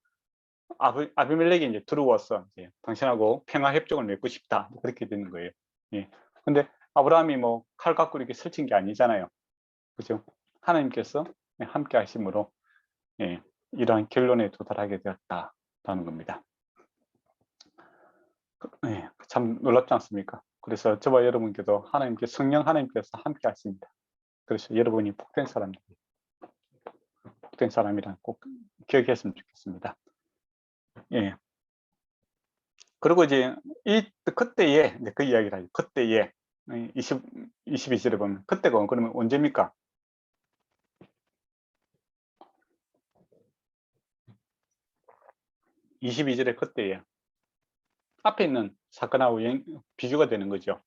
아비멜렉이 이제 들어와서 이제 당신하고 평화 협정을 맺고 싶다 그렇게 되는 거예요. 예. 근데 아브라함이 뭐 칼 갖고 이렇게 설친 게 아니잖아요. 그죠? 하나님께서 함께 하심으로 예, 이러한 결론에 도달하게 되었다라는 겁니다. 예, 참 놀랍지 않습니까? 그래서 저와 여러분께도 성령 하나님께서 함께 하십니다. 그래서 여러분이 복된 사람이라는 꼭 기억했으면 좋겠습니다. 예. 그리고 이제 그때에 이제 그 이야기를 하죠. 그때에 22절에 보면 그때가 그러면 언제입니까? 22절에 그때에 앞에 있는 사건하고 비교가 되는 거죠.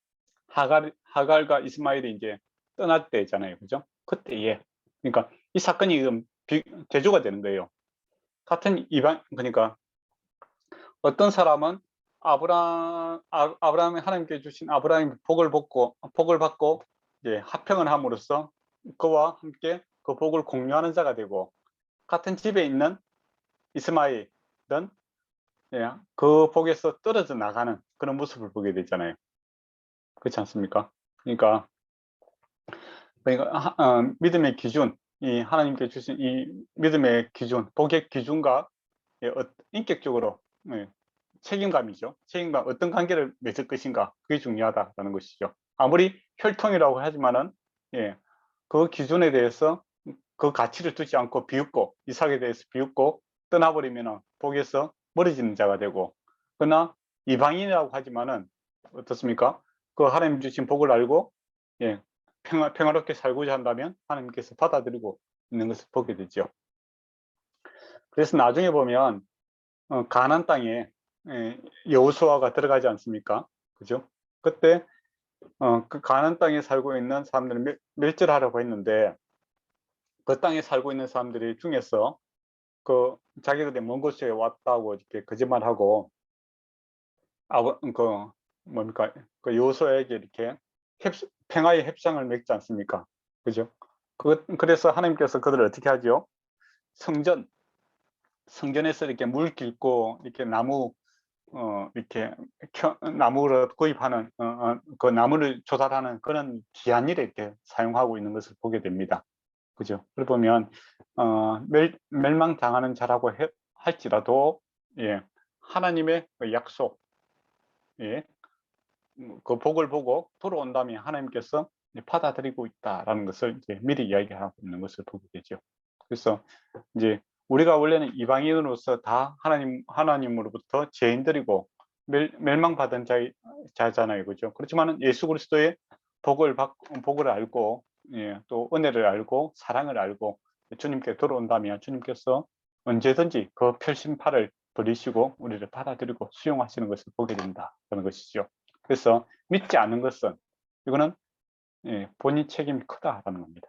하갈과 이스마엘이 이제 떠날 때잖아요. 그죠? 그때에. 그러니까 이 사건이 대조가 되는 거예요. 같은 그러니까 어떤 사람은 아브라함이 하나님께 주신 아브라함의 복을 받고 이제 합평을 함으로써 그와 함께 그 복을 공유하는 자가 되고, 같은 집에 있는 이스마엘은 예, 그 복에서 떨어져 나가는 그런 모습을 보게 되잖아요. 그렇지 않습니까? 그러니까 믿음의 기준, 이 하나님께 주신 이 믿음의 기준, 복의 기준과 예, 인격적으로 예, 책임감이죠. 책임감, 어떤 관계를 맺을 것인가, 그게 중요하다는 것이죠. 아무리 혈통이라고 하지만은 예, 그 기준에 대해서 그 가치를 두지 않고 비웃고, 이삭에 대해서 비웃고 떠나버리면 복에서 멀어지는 자가 되고, 그러나 이방인이라고 하지만은 어떻습니까? 그 하나님 주신 복을 알고 예, 평화롭게 살고자 한다면 하나님께서 받아들이고 있는 것을 보게 되죠. 그래서 나중에 보면 가나안 땅에 여호수아가 들어가지 않습니까? 그죠? 그때 그 가나안 땅에 살고 있는 사람들을 멸절하려고 했는데, 그 땅에 살고 있는 사람들이 중에서 그 자기들이 먼 곳에 왔다고 이렇게 거짓말하고 그 뭡니까? 그 여호수아에게 이렇게 평화의 협상을 맺지 않습니까? 그죠? 그래서 하나님께서 그들을 어떻게 하죠? 성전에서 이렇게 물 깃고 이렇게 이렇게 나무를 구입하는 그 나무를 조달하는 그런 귀한 일에 이렇게 사용하고 있는 것을 보게 됩니다. 그죠? 그걸 보면 멸망당하는 자라고 할지라도 예, 하나님의 그 약속, 예, 그 복을 보고 돌아온다면 하나님께서 받아들이고 있다라는 것을 이제 미리 이야기하고 있는 것을 보게 되죠. 그래서 이제 우리가 원래는 이방인으로서 다 하나님으로부터 죄인들이고 멸망받은 자잖아요, 그죠? 그렇지만 예수 그리스도의 복을 알고 예, 또 은혜를 알고 사랑을 알고 주님께 돌아온다면 주님께서 언제든지 그 편심팔을 버리시고 우리를 받아들이고 수용하시는 것을 보게 된다는 것이죠. 그래서 믿지 않는 것은 이거는 예, 본인 책임이 크다라는 겁니다.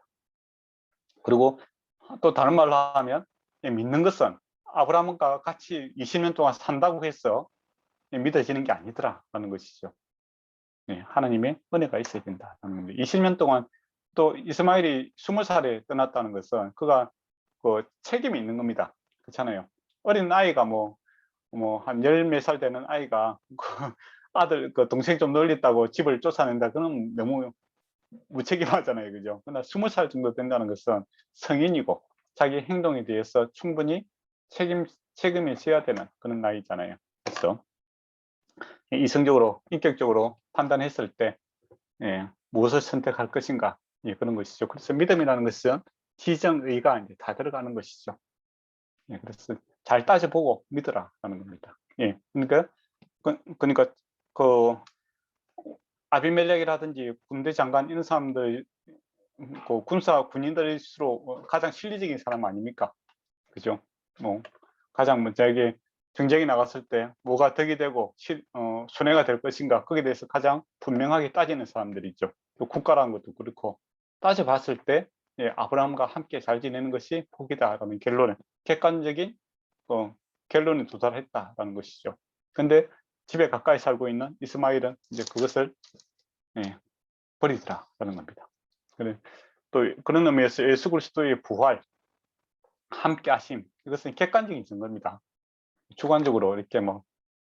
그리고 또 다른 말로 하면 믿는 것은 아브라함과 같이 20년 동안 산다고 해서 믿어지는 게 아니더라라는 것이죠. 하나님의 은혜가 있어야 된다는 겁니다. 20년 동안 또 이스마엘이 20살에 떠났다는 것은 그가 그 책임이 있는 겁니다. 그렇잖아요. 어린 아이가 한 열 몇 살 되는 아이가 그 아들 그 동생 좀 놀렸다고 집을 쫓아낸다, 그건 너무 무책임하잖아요, 그죠? 그러나 20살 정도 된다는 것은 성인이고 자기 행동에 대해서 충분히 책임을 져야 되는 그런 나이잖아요. 그래서 이성적으로, 인격적으로 판단했을 때 무엇을 선택할 것인가, 그런 것이죠. 그래서 믿음이라는 것은 지정의가 이제 다 들어가는 것이죠. 그래서 잘 따져보고 믿으라라는 겁니다. 그러니까 그 아비멜렉이라든지 군대 장관 이런 사람들, 그 군인들일수록 가장 실리적인 사람 아닙니까? 그죠? 가장 먼저 정쟁이 나갔을 때 뭐가 덕이 되고 손해가 될 것인가, 거기에 대해서 가장 분명하게 따지는 사람들이죠. 또 국가라는 것도 그렇고, 따져봤을 때 아브라함과 함께 잘 지내는 것이 복이다라는 결론에, 객관적인 결론에 도달했다라는 것이죠. 근데 집에 가까이 살고 있는 이스마일은 이제 그것을 버리더라라는 겁니다. 또 그런 의미에서 예수 그리스도의 부활, 함께 하심, 이것은 객관적인 증거입니다. 주관적으로 이렇게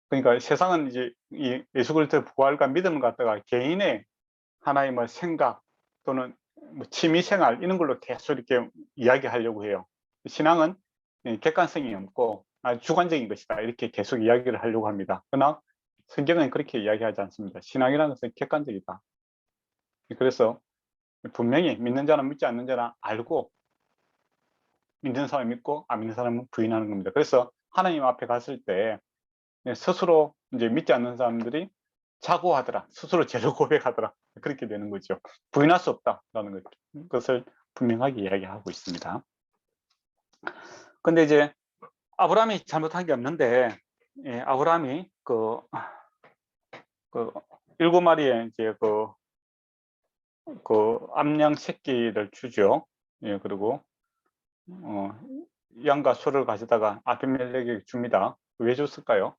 그러니까 세상은 이제 이 예수 그리스도의 부활과 믿음을 갖다가 개인의 하나의 생각 또는 취미 생활 이런 걸로 계속 이렇게 이야기하려고 해요. 신앙은 객관성이 없고 주관적인 것이다, 이렇게 계속 이야기를 하려고 합니다. 그러나 성경은 그렇게 이야기하지 않습니다. 신앙이라는 것은 객관적이다. 그래서 분명히 믿는 자는 믿지 않는 자는 알고, 믿는 사람은 믿고 안 믿는 사람은 부인하는 겁니다. 그래서 하나님 앞에 갔을 때 스스로 이제 믿지 않는 사람들이 자고하더라, 스스로 죄를 고백하더라, 그렇게 되는 거죠. 부인할 수 없다라는 것을 분명하게 이야기하고 있습니다. 근데 이제 아브라함이 잘못한 게 없는데, 아브라함이 그 7마리의 이제 그 암양 새끼를 주죠. 그리고 양과 소를 가져다가 아비멜렉에게 줍니다. 왜 줬을까요?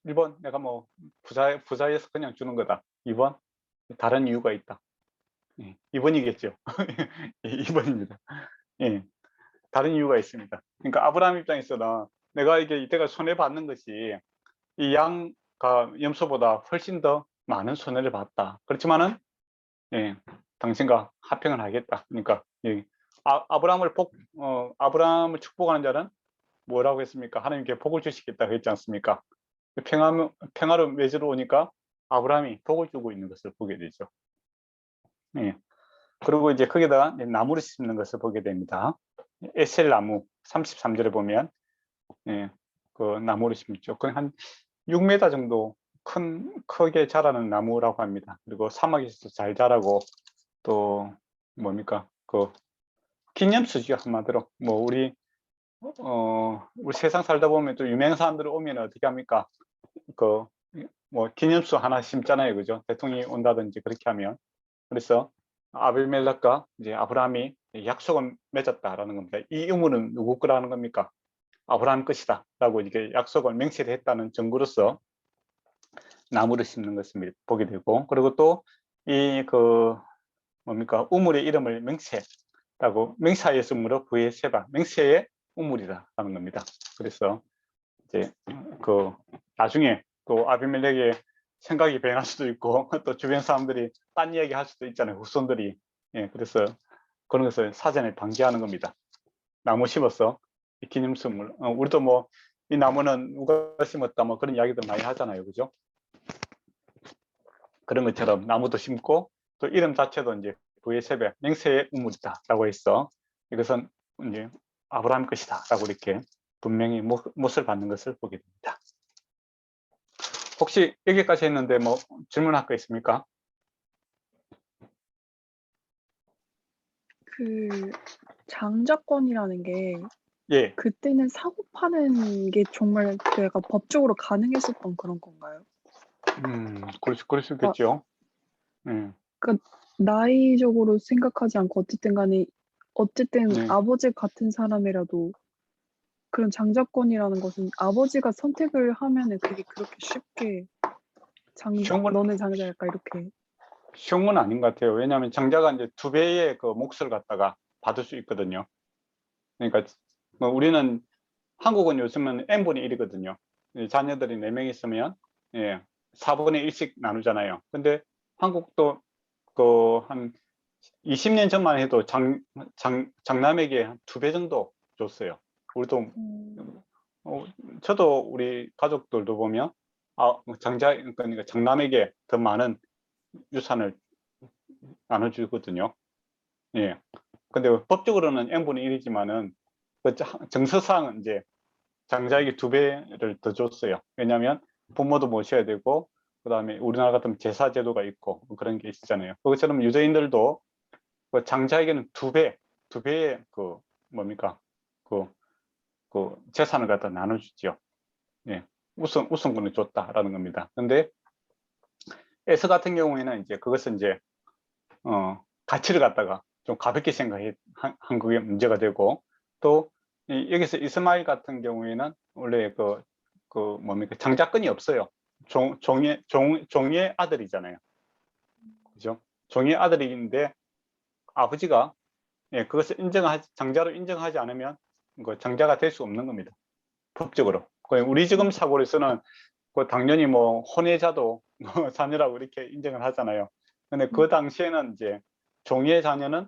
1번 내가 부자여서 그냥 주는 거다. 2번 다른 이유가 있다. 2번이겠죠. 2번입니다. 다른 이유가 있습니다. 그러니까 아브라함 입장에서는 내가 이때가 손해 받는 것이 이 양과 염소보다 훨씬 더 많은 손해를 봤다. 그렇지만은 당신과 합평을 하겠다. 그러니까 아브라함을 축복하는 자는 뭐라고 했습니까? 하나님께 복을 주시겠다고 했지 않습니까? 평화로운 외주로 오니까 아브라함이 복을 주고 있는 것을 보게 되죠. 그리고 이제 거기다가 나무를 심는 것을 보게 됩니다. 에셀 나무 33절에 보면 그 나무를 심죠. 한 6m 정도 크게 자라는 나무라고 합니다. 그리고 사막에서 잘 자라고, 또 뭡니까, 기념수죠. 한마디로 우리 세상 살다 보면 또 유명한 사람들 오면 어떻게 합니까? 기념수 하나 심잖아요, 그죠? 대통령이 온다든지 그렇게 하면. 그래서 아비멜렉과 이제 아브라함이 약속을 맺었다라는 겁니다. 이 의무는 누구 거라는 겁니까? 아브라함 것이다라고 이렇게 약속을 맹세를 했다는 증거로서 나무를 심는 것을 보게 되고, 그리고 또 이 뭡니까, 우물의 이름을 맹세라고, 맹사였으므로 부의 세바, 맹세의 우물이다라는 겁니다. 그래서 이제 나중에 또 아비멜렉의 생각이 변할 수도 있고 또 주변 사람들이 딴 이야기 할 수도 있잖아요, 후손들이. 그래서 그런 것을 사전에 방지하는 겁니다. 나무 심어서 기념수물, 우리도 이 나무는 누가 심었다 그런 이야기들 많이 하잖아요, 그죠? 그런 것처럼 나무도 심고, 또 이름 자체도 이제 부의 세배, 맹세의 우물이다라고 해서 이것은 이제 아브라함 것이다라고 이렇게 분명히 못을 받는 것을 보게 됩니다. 혹시 여기까지 했는데 질문할 거 있습니까? 그 장자권이라는 게 예, 그때는 사고 파는 게 정말 약간 법적으로 가능했었던 그런 건가요? 그럴 수 있겠죠. 그러니까 나이적으로 생각하지 않고 어쨌든 네. 아버지 같은 사람이라도 그런 장자권이라는 것은 아버지가 선택을 하면은 그게 그렇게 쉽게 쉬운 건, 너는 장자일까 이렇게. 쉬운 건 아닌 것 같아요. 왜냐하면 장자가 이제 2배의 그 몫을 갖다가 받을 수 있거든요. 그러니까 우리는, 한국은 요즘은 n분의 1이거든요. 자녀들이 4명 있으면 4분의 1씩 나누잖아요. 근데 한국도 한 20년 전만 해도 장남에게 한 2배 정도 줬어요. 우리도 저도 우리 가족들도 보면 그러니까 장남에게 더 많은 유산을 나눠주거든요. 근데 법적으로는 n분의 1이지만은 정서상 이제 장자에게 2배를 더 줬어요. 왜냐하면 부모도 모셔야 되고, 그다음에 우리나라 같으면 제사 제도가 있고 뭐 그런 게 있잖아요. 그것처럼 유대인들도 그 장자에게는 두 배의 그 뭡니까 그 재산을 갖다 나눠주죠. 예, 우선권을 줬다라는 겁니다. 근데 에서 같은 경우에는 이제 그것은 이제 가치를 갖다가 좀 가볍게 생각한 그게 문제가 되고, 또 여기서 이스마일 같은 경우에는 원래 그 뭡니까 장자권이 없어요. 종의 아들이잖아요. 그죠? 종의 아들인데 아버지가 그것을 장자로 인정하지 않으면 그 장자가 될 수 없는 겁니다. 법적으로. 우리 지금 사고에서는 당연히 뭐 혼외자도 자녀라고 이렇게 인정을 하잖아요. 근데 그 당시에는 이제 종의 자녀는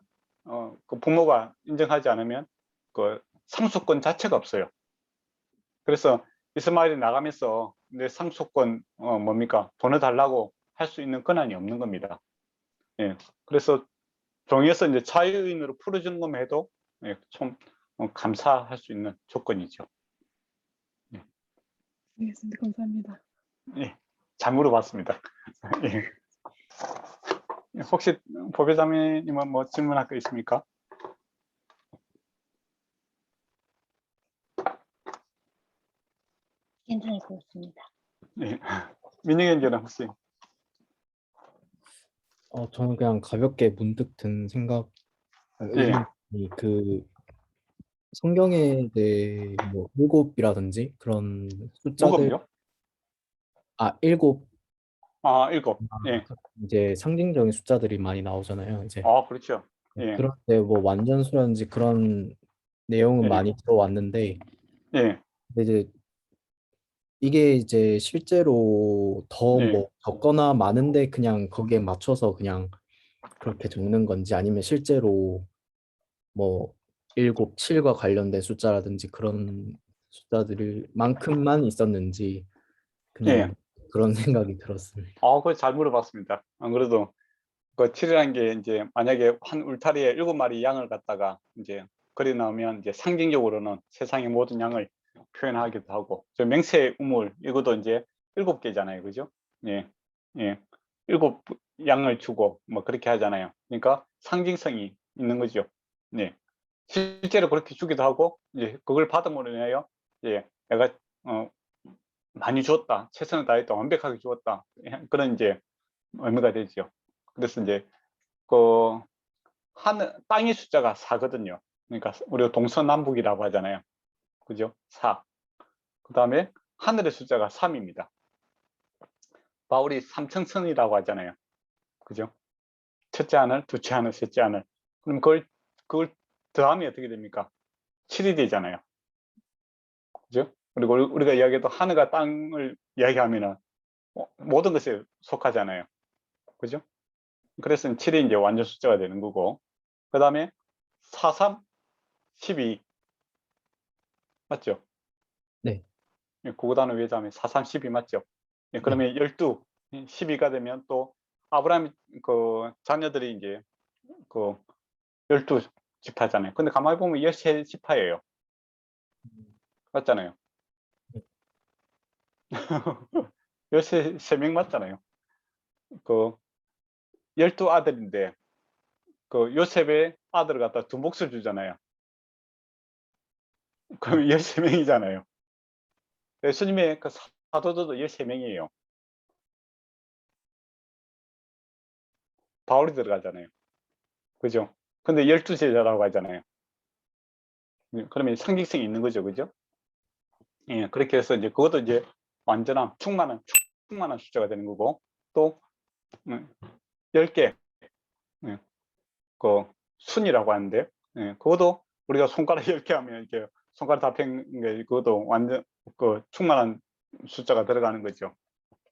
그 부모가 인정하지 않으면 그 상속권 자체가 없어요. 그래서 이스마일이 나가면서 내 상속권 뭡니까 돈을 달라고 할 수 있는 권한이 없는 겁니다. 예. 그래서 종에서 이제 자유인으로 풀어주는 것만 해도 좀 감사할 수 있는 조건이죠. 예. 알겠습니다. 감사합니다. 예. 잘 물어봤습니다. 예. 혹시 보배자매님은 뭐 질문할 거 있습니까? 괜찮을 것 같습니다. 예. 민영이 형제는 혹시? 저는 그냥 가볍게 문득 든 생각, 예. 의견이 그 성경에 대해 뭐 일곱이라든지 그런 숫자들, 무겁요? 일곱, 아, 7. 예. 이제 상징적인 숫자들이 많이 나오잖아요. 이제 아, 그렇죠. 예. 그럴 때 뭐 완전수라든지 그런 내용은 예. 많이 들어왔는데, 예. 근데 이제 이게 이제 실제로 더 예. 뭐 적거나 많은데 그냥 거기에 맞춰서 그냥 그렇게 적는 건지, 아니면 실제로 뭐 7, 7과 관련된 숫자라든지 그런 숫자들만큼만 있었는지 예. 그냥 그런 생각이 들었습니다. 그거 잘 물어봤습니다. 안 그래도 그 7이라는 게 이제 만약에 한 울타리에 7마리 양을 갖다가 이제 그리 나오면 이제 상징적으로는 세상의 모든 양을 표현하기도 하고, 저 맹세 우물 이것도 이제 7개잖아요. 그죠? 예. 예. 7양을 주고 뭐 그렇게 하잖아요. 그러니까 상징성이 있는 거죠. 네. 실제로 그렇게 주기도 하고, 이제 그걸 받음으로 인하여 내가 많이 주었다, 최선을 다했다, 완벽하게 주었다, 그런 이제 의미가 되죠. 그래서 이제 그 땅의 숫자가 4거든요. 그러니까 우리가 동서남북이라고 하잖아요. 그죠? 4. 그 다음에 하늘의 숫자가 3입니다. 바울이 삼층천이라고 하잖아요. 그죠? 첫째 하늘, 둘째 하늘, 셋째 하늘. 그럼 그걸 더하면 어떻게 됩니까? 7이 되잖아요. 그죠? 그리고 우리가 이야기해도 하늘과 땅을 이야기하면은 모든 것에 속하잖아요. 그죠? 그래서 7이 이제 완전 숫자가 되는 거고, 그 다음에 4, 3, 12 맞죠? 네. 그 단어 외자하면 4, 3, 12 맞죠? 그러면 12, 12가 되면 또 아브라함 그 자녀들이 이제 그 12지파잖아요. 근데 가만히 보면 13지파예요. 맞잖아요. 13명 맞잖아요. 그 12아들인데 그 요셉의 아들을 갖다 두 몫을 주잖아요. 그럼 13명이잖아요. 예수님의 그 사도들도 13명이에요. 바울이 들어가잖아요. 그죠? 근데 12제자라고 하잖아요. 그러면 상징성이 있는 거죠. 그죠? 예, 그렇게 해서 이제 그것도 이제 완전한 충만한 숫자가 되는 거고, 또 10개 그 순이라고 하는데, 그것도 우리가 손가락 10개 하면 이렇게 손가락 다 펴는 게 그것도 완전 그 충만한 숫자가 들어가는 거죠.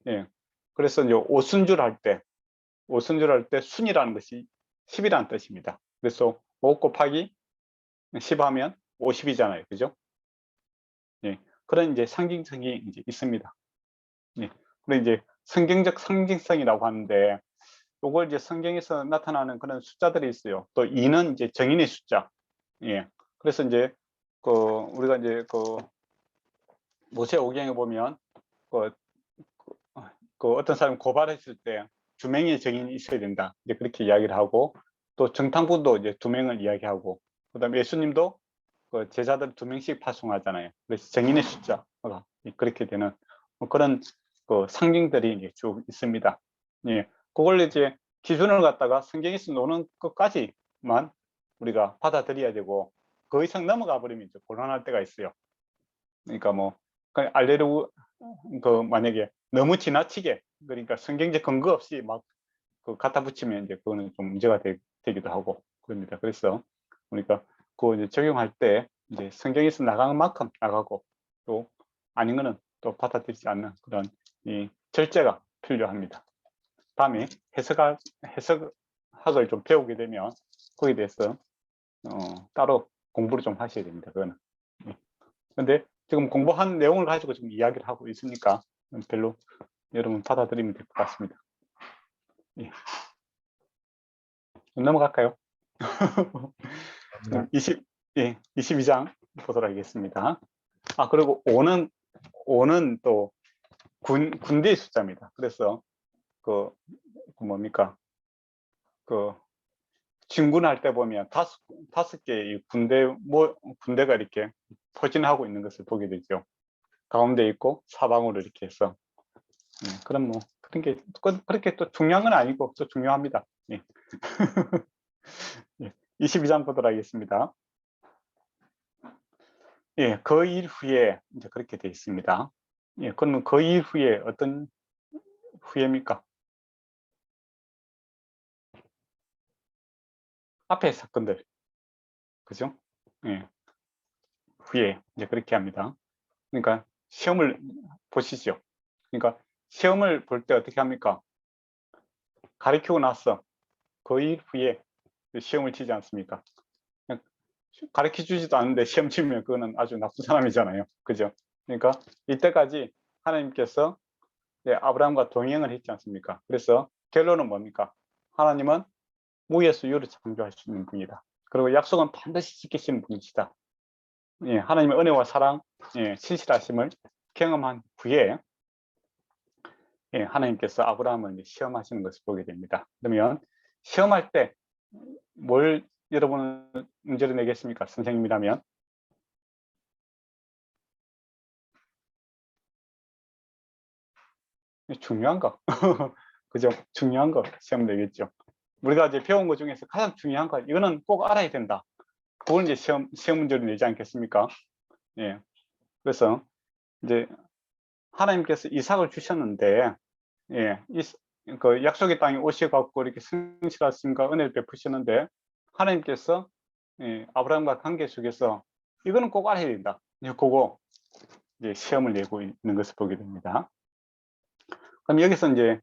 예. 그래서 이제 오순절 할 때 순이라는 것이 10이라는 뜻입니다. 그래서 5 곱하기 10 하면 50이잖아요. 그죠? 예. 그런 이제 상징성이 이제 있습니다. 예. 그리고 이제 성경적 상징성이라고 하는데, 요걸 이제 성경에서 나타나는 그런 숫자들이 있어요. 또 2는 이제 정인의 숫자. 예. 그래서 이제 우리가 이제 모세오경에 보면 그 어떤 사람 고발했을 때 2명의 증인이 있어야 된다. 이제 그렇게 이야기를 하고, 또 정탐꾼도 이제 2명을 이야기하고, 그다음에 예수님도 그 제자들 2명씩 파송하잖아요. 그래서 증인의 숫자가 그렇게 되는 뭐 그런 그 상징들이 이제 쭉 있습니다. 예, 그걸 이제 기준을 갖다가 성경에서 노는 것까지만 우리가 받아들여야 되고, 그 이상 넘어가 버리면 이제 곤란할 때가 있어요. 그러니까 뭐 알레루 그 만약에 너무 지나치게, 그러니까 성경적 근거 없이 막 그 갖다 붙이면 이제 그거는 좀 문제가 되기도 하고 그럽니다. 그래서 우리가 그거 이제 적용할 때 이제 성경에서 나가는 만큼 나가고, 또 아닌 거는 또 받아들이지 않는 그런 이 절제가 필요합니다. 다음에 해석학을 좀 배우게 되면 거기에 대해서 따로 공부를 좀 하셔야 됩니다. 그거는. 근데 지금 공부한 내용을 가지고 지금 이야기를 하고 있으니까 별로 여러분 받아들이면 될 것 같습니다. 예. 넘어갈까요? 22장 보도록 하겠습니다. 그리고 5는 또 군대의 숫자입니다. 그래서 그 뭡니까? 그 진군할 때 보면 다섯 개의 군대가 이렇게 포진하고 있는 것을 보게 되죠. 가운데 있고 사방으로 이렇게 해서. 그럼 뭐 그런 게 그렇게 또 중요한 건 아니고 또 중요합니다. 예. 22장 보도록 하겠습니다. 예, 그 일 후에 이제 그렇게 되어 있습니다. 예, 그러면 그 일 후에 어떤 후에입니까? 앞에 사건들, 그죠? 예, 후에 이제 그렇게 합니다. 그러니까 시험을 보시죠. 그러니까 시험을 볼 때 어떻게 합니까? 가르치고 나서 그 일 후에 시험을 치지 않습니까? 가르쳐 주지도 않는데 시험 치면 그거는 아주 나쁜 사람이잖아요. 그죠? 그러니까 이때까지 하나님께서 아브라함과 동행을 했지 않습니까? 그래서 결론은 뭡니까? 하나님은 무에서 유를 창조할 수 있는 분이다. 그리고 약속은 반드시 지키시는 분이시다. 예, 하나님의 은혜와 사랑, 신실하심을 경험한 후에 하나님께서 아브라함을 이제 시험하시는 것을 보게 됩니다. 그러면 시험할 때 뭘 여러분은 문제를 내겠습니까? 선생님이라면. 중요한 거. 그죠? 중요한 거 시험 내겠죠. 우리가 이제 배운 것 중에서 가장 중요한 거, 이거는 꼭 알아야 된다. 그걸 이제 시험 문제를 내지 않겠습니까? 예. 그래서 이제 하나님께서 이삭을 주셨는데, 예, 그 약속의 땅에 오셔갖고 이렇게 성실하심과 은혜를 베푸셨는데, 하나님께서 아브라함과 관계 속에서 이거는 꼭 알아야 된다. 그거 이제 시험을 내고 있는 것을 보게 됩니다. 그럼 여기서 이제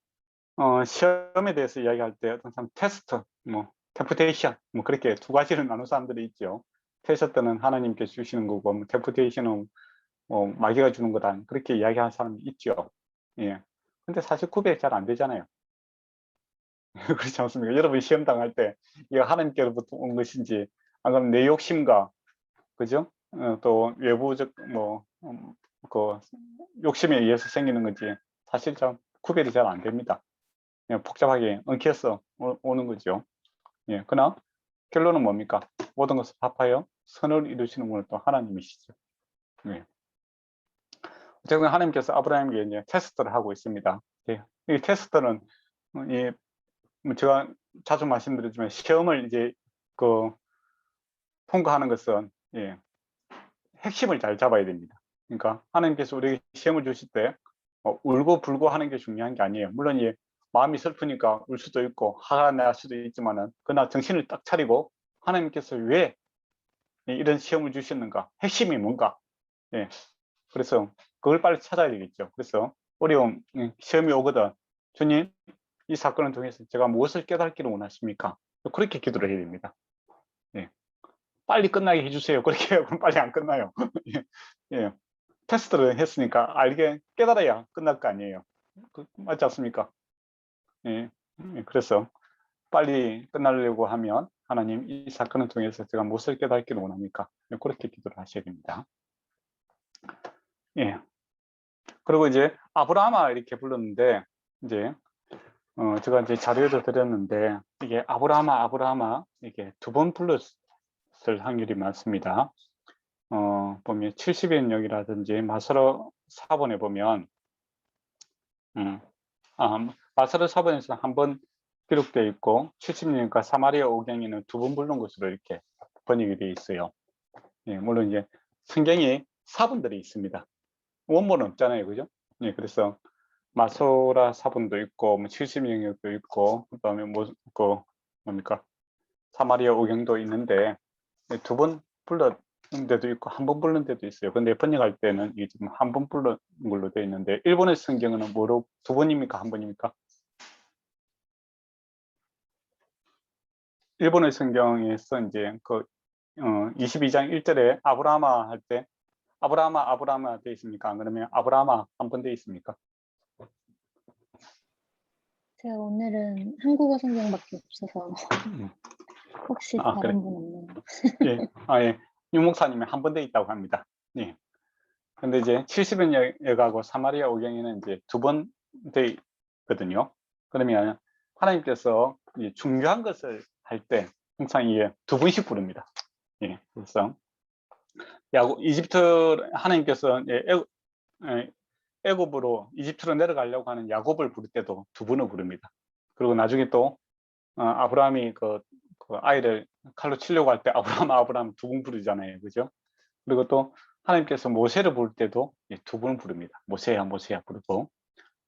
시험에 대해서 이야기할 때 어떤 사람 테스트, 뭐 템프테이션, 뭐 그렇게 두 가지를 나눈 사람들이 있죠. 테스트는 하나님께서 주시는 거고, 뭐 템프테이션은 마귀가 주는 거다, 그렇게 이야기하는 사람이 있죠. 예. 근데 사실 구별이 잘 안 되잖아요. 그렇지 않습니까? 여러분 시험 당할 때 이거 하나님께로부터 온 것인지, 안 그러면 내 욕심과, 그죠? 또 외부적 그 욕심에 의해서 생기는 건지 사실 참 구별이 잘 안 됩니다. 그냥 복잡하게 엉켜서 오는 거죠. 예, 그러나 결론은 뭡니까? 모든 것을 합하여 선을 이루시는 분은 또 하나님이시죠. 예. 어쨌든 하나님께서 아브라함에게 이제 테스트를 하고 있습니다. 예. 이 테스트는 제가 자주 말씀드리지만 시험을 이제 그 통과하는 것은 핵심을 잘 잡아야 됩니다. 그러니까 하나님께서 우리에게 시험을 주실 때 울고 불고 하는 게 중요한 게 아니에요. 물론 마음이 슬프니까 울 수도 있고 화가 날 수도 있지만은, 그러나 정신을 딱 차리고 하나님께서 왜 이런 시험을 주셨는가, 핵심이 뭔가, 그래서 그걸 빨리 찾아야 되겠죠. 그래서 어려움, 시험이 오거든, 주님, 이 사건을 통해서 제가 무엇을 깨닫기를 원하십니까? 그렇게 기도를 해야 됩니다. 빨리 끝나게 해주세요. 그렇게 하면 빨리 안 끝나요. 테스트를 했으니까 깨달아야 끝날 거 아니에요. 맞지 않습니까? 그래서 빨리 끝나려고 하면 하나님, 이 사건을 통해서 제가 무엇을 깨닫기를 원합니까? 그렇게 기도를 하셔야 됩니다. 그리고 이제 아브라함아 이렇게 불렀는데, 이제 제가 이제 자료도 드렸는데 이게 아브라함아 이게 2번 불렀을 확률이 많습니다. 보면 70인역이라든지 마스로 4번에 보면 마스로 4번에서는 한 번 기록되어 있고 70년과 사마리아 오경에는 2번 부른 것으로 이렇게 번역이 되어 있어요. 예, 물론 이제 성경이 사본들이 있습니다. 원본은 없잖아요, 그죠? 예, 그래서 마소라 사본도 있고, 70년역도 있고, 그다음에 뭡니까 사마리아 오경도 있는데 2번 불렀 데도 있고 한 번 부른 데도 있어요. 근데 번역할 때는 이게 지금 한 번 부른 걸로 되어 있는데 일본의 성경은 뭐로 2번입니까? 한 번입니까? 일본의 성경에서 이제 22장 1절에 아브라함아 할 때 아브라함아 되어 있습니까? 안 그러면 아브라함아 한 번 되어 있습니까? 제가 오늘은 한국어 성경밖에 없어서 혹시 그래. 다른 분 없나요? 예. 유 목사님이 한 번 되어 있다고 합니다. 예. 근데 이제 70년역하고 사마리아 오경에는 이제 2번 되어 있거든요. 그러면 하나님께서 이 중요한 것을 할 때 항상 이게 2번씩 부릅니다. 예. 그래서 이집트 하나님께서 애굽으로 이집트로 내려가려고 하는 야곱을 부를 때도 2번을 부릅니다. 그리고 나중에 또 아브라함이 그 아이를 칼로 치려고 할 때 아브라함 2번 부르잖아요, 그죠? 그리고 또 하나님께서 모세를 부를 때도 2번 부릅니다. 모세야 부르고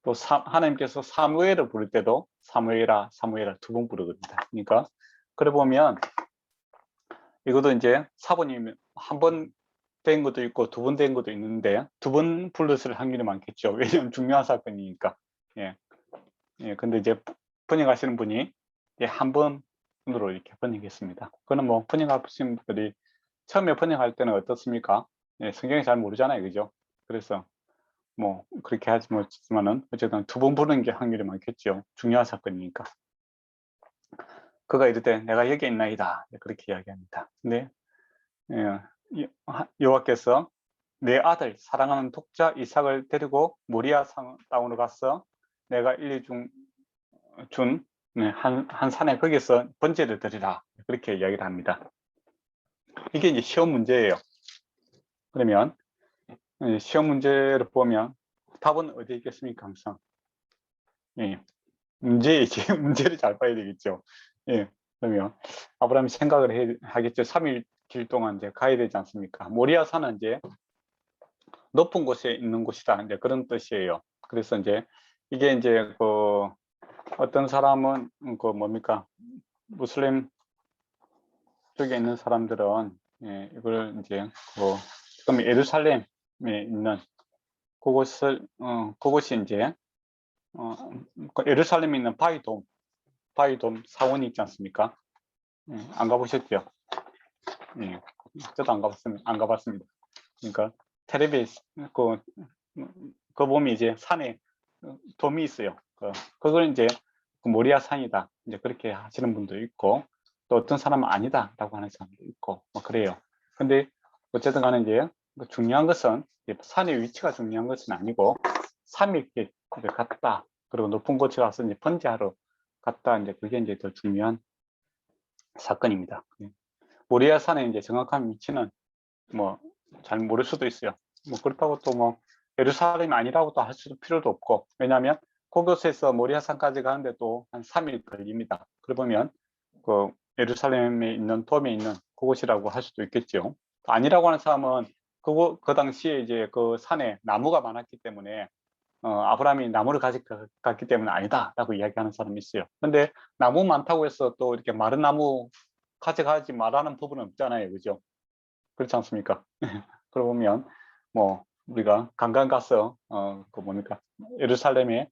또 하나님께서 사무엘을 부를 때도 사무엘아 2번 부르거든요. 그러니까 그래 보면 이것도 이제 사본이 한 번 된 것도 있고 2번 된 것도 있는데 2번 불렀을 확률이 많겠죠. 왜냐하면 중요한 사건이니까. 예. 근데 이제 번역하시는 분이 한 번으로 이렇게 번역했습니다. 그거는 뭐 번역하신 분들이 처음에 번역할 때는 어떻습니까? 성경이 잘 모르잖아요, 그죠? 그래서 뭐 그렇게 하지 못했지만은 어쨌든 2번 부르는 게 확률이 많겠죠. 중요한 사건이니까. 그가 이르되 내가 여기 있나이다. 그렇게 이야기합니다. 근데 여호와께서 내 아들 사랑하는 독자 이삭을 데리고 모리아 땅으로 가서 내가 준 한 산에 거기서 번제를 드리라. 그렇게 이야기를 합니다. 이게 이제 시험 문제예요. 그러면 시험 문제를 보면 답은 어디에 있겠습니까? 항상 문제를 잘 봐야 되겠죠. 그러면 아브라함이 생각을 하겠죠. 3일 길 동안 이제 가야 되지 않습니까? 모리아 산은 이제 높은 곳에 있는 곳이다. 이제 그런 뜻이에요. 그래서 이제 이게 이제 어떤 사람은 뭡니까 무슬림 쪽에 있는 사람들은 이걸 이제 지금 예루살렘에 있는 그곳이 이제 예루살렘에 있는 바위돔 사원이 있지 않습니까? 안 가보셨죠? 저도 안 가봤습니다. 그러니까 텔레비 그 보면 이제 산에 돔이 있어요. 그걸 이제 모리아 산이다. 이제 그렇게 하시는 분도 있고 또 어떤 사람은 아니다라고 하는 사람도 있고 뭐 그래요. 근데 어쨌든 간에 이제 중요한 것은 산의 위치가 중요한 것은 아니고 산이 이렇게 갔다. 그리고 높은 곳에 가서 이제 번제하러 갔다. 이제 그게 이제 더 중요한 사건입니다. 모리아 산의 이제 정확한 위치는 뭐 잘 모를 수도 있어요. 뭐 그렇다고 또 뭐 예루살렘이 아니라고 또 할 수도 필요도 없고 왜냐하면 그곳에서 모리아 산까지 가는데 또 한 3일 걸립니다. 그러면 예루살렘에 있는 돔에 있는 그곳이라고 할 수도 있겠죠. 아니라고 하는 사람은 그 당시에 이제 그 산에 나무가 많았기 때문에 아브라함이 나무를 가져갔기 때문에 아니다라고 이야기하는 사람이 있어요. 근데 나무 많다고 해서 또 이렇게 마른 나무 가져가지 말라는 법은 없잖아요, 그죠? 그렇지 않습니까? 그러고 보면 뭐 우리가 관광 가서 뭡니까 예루살렘에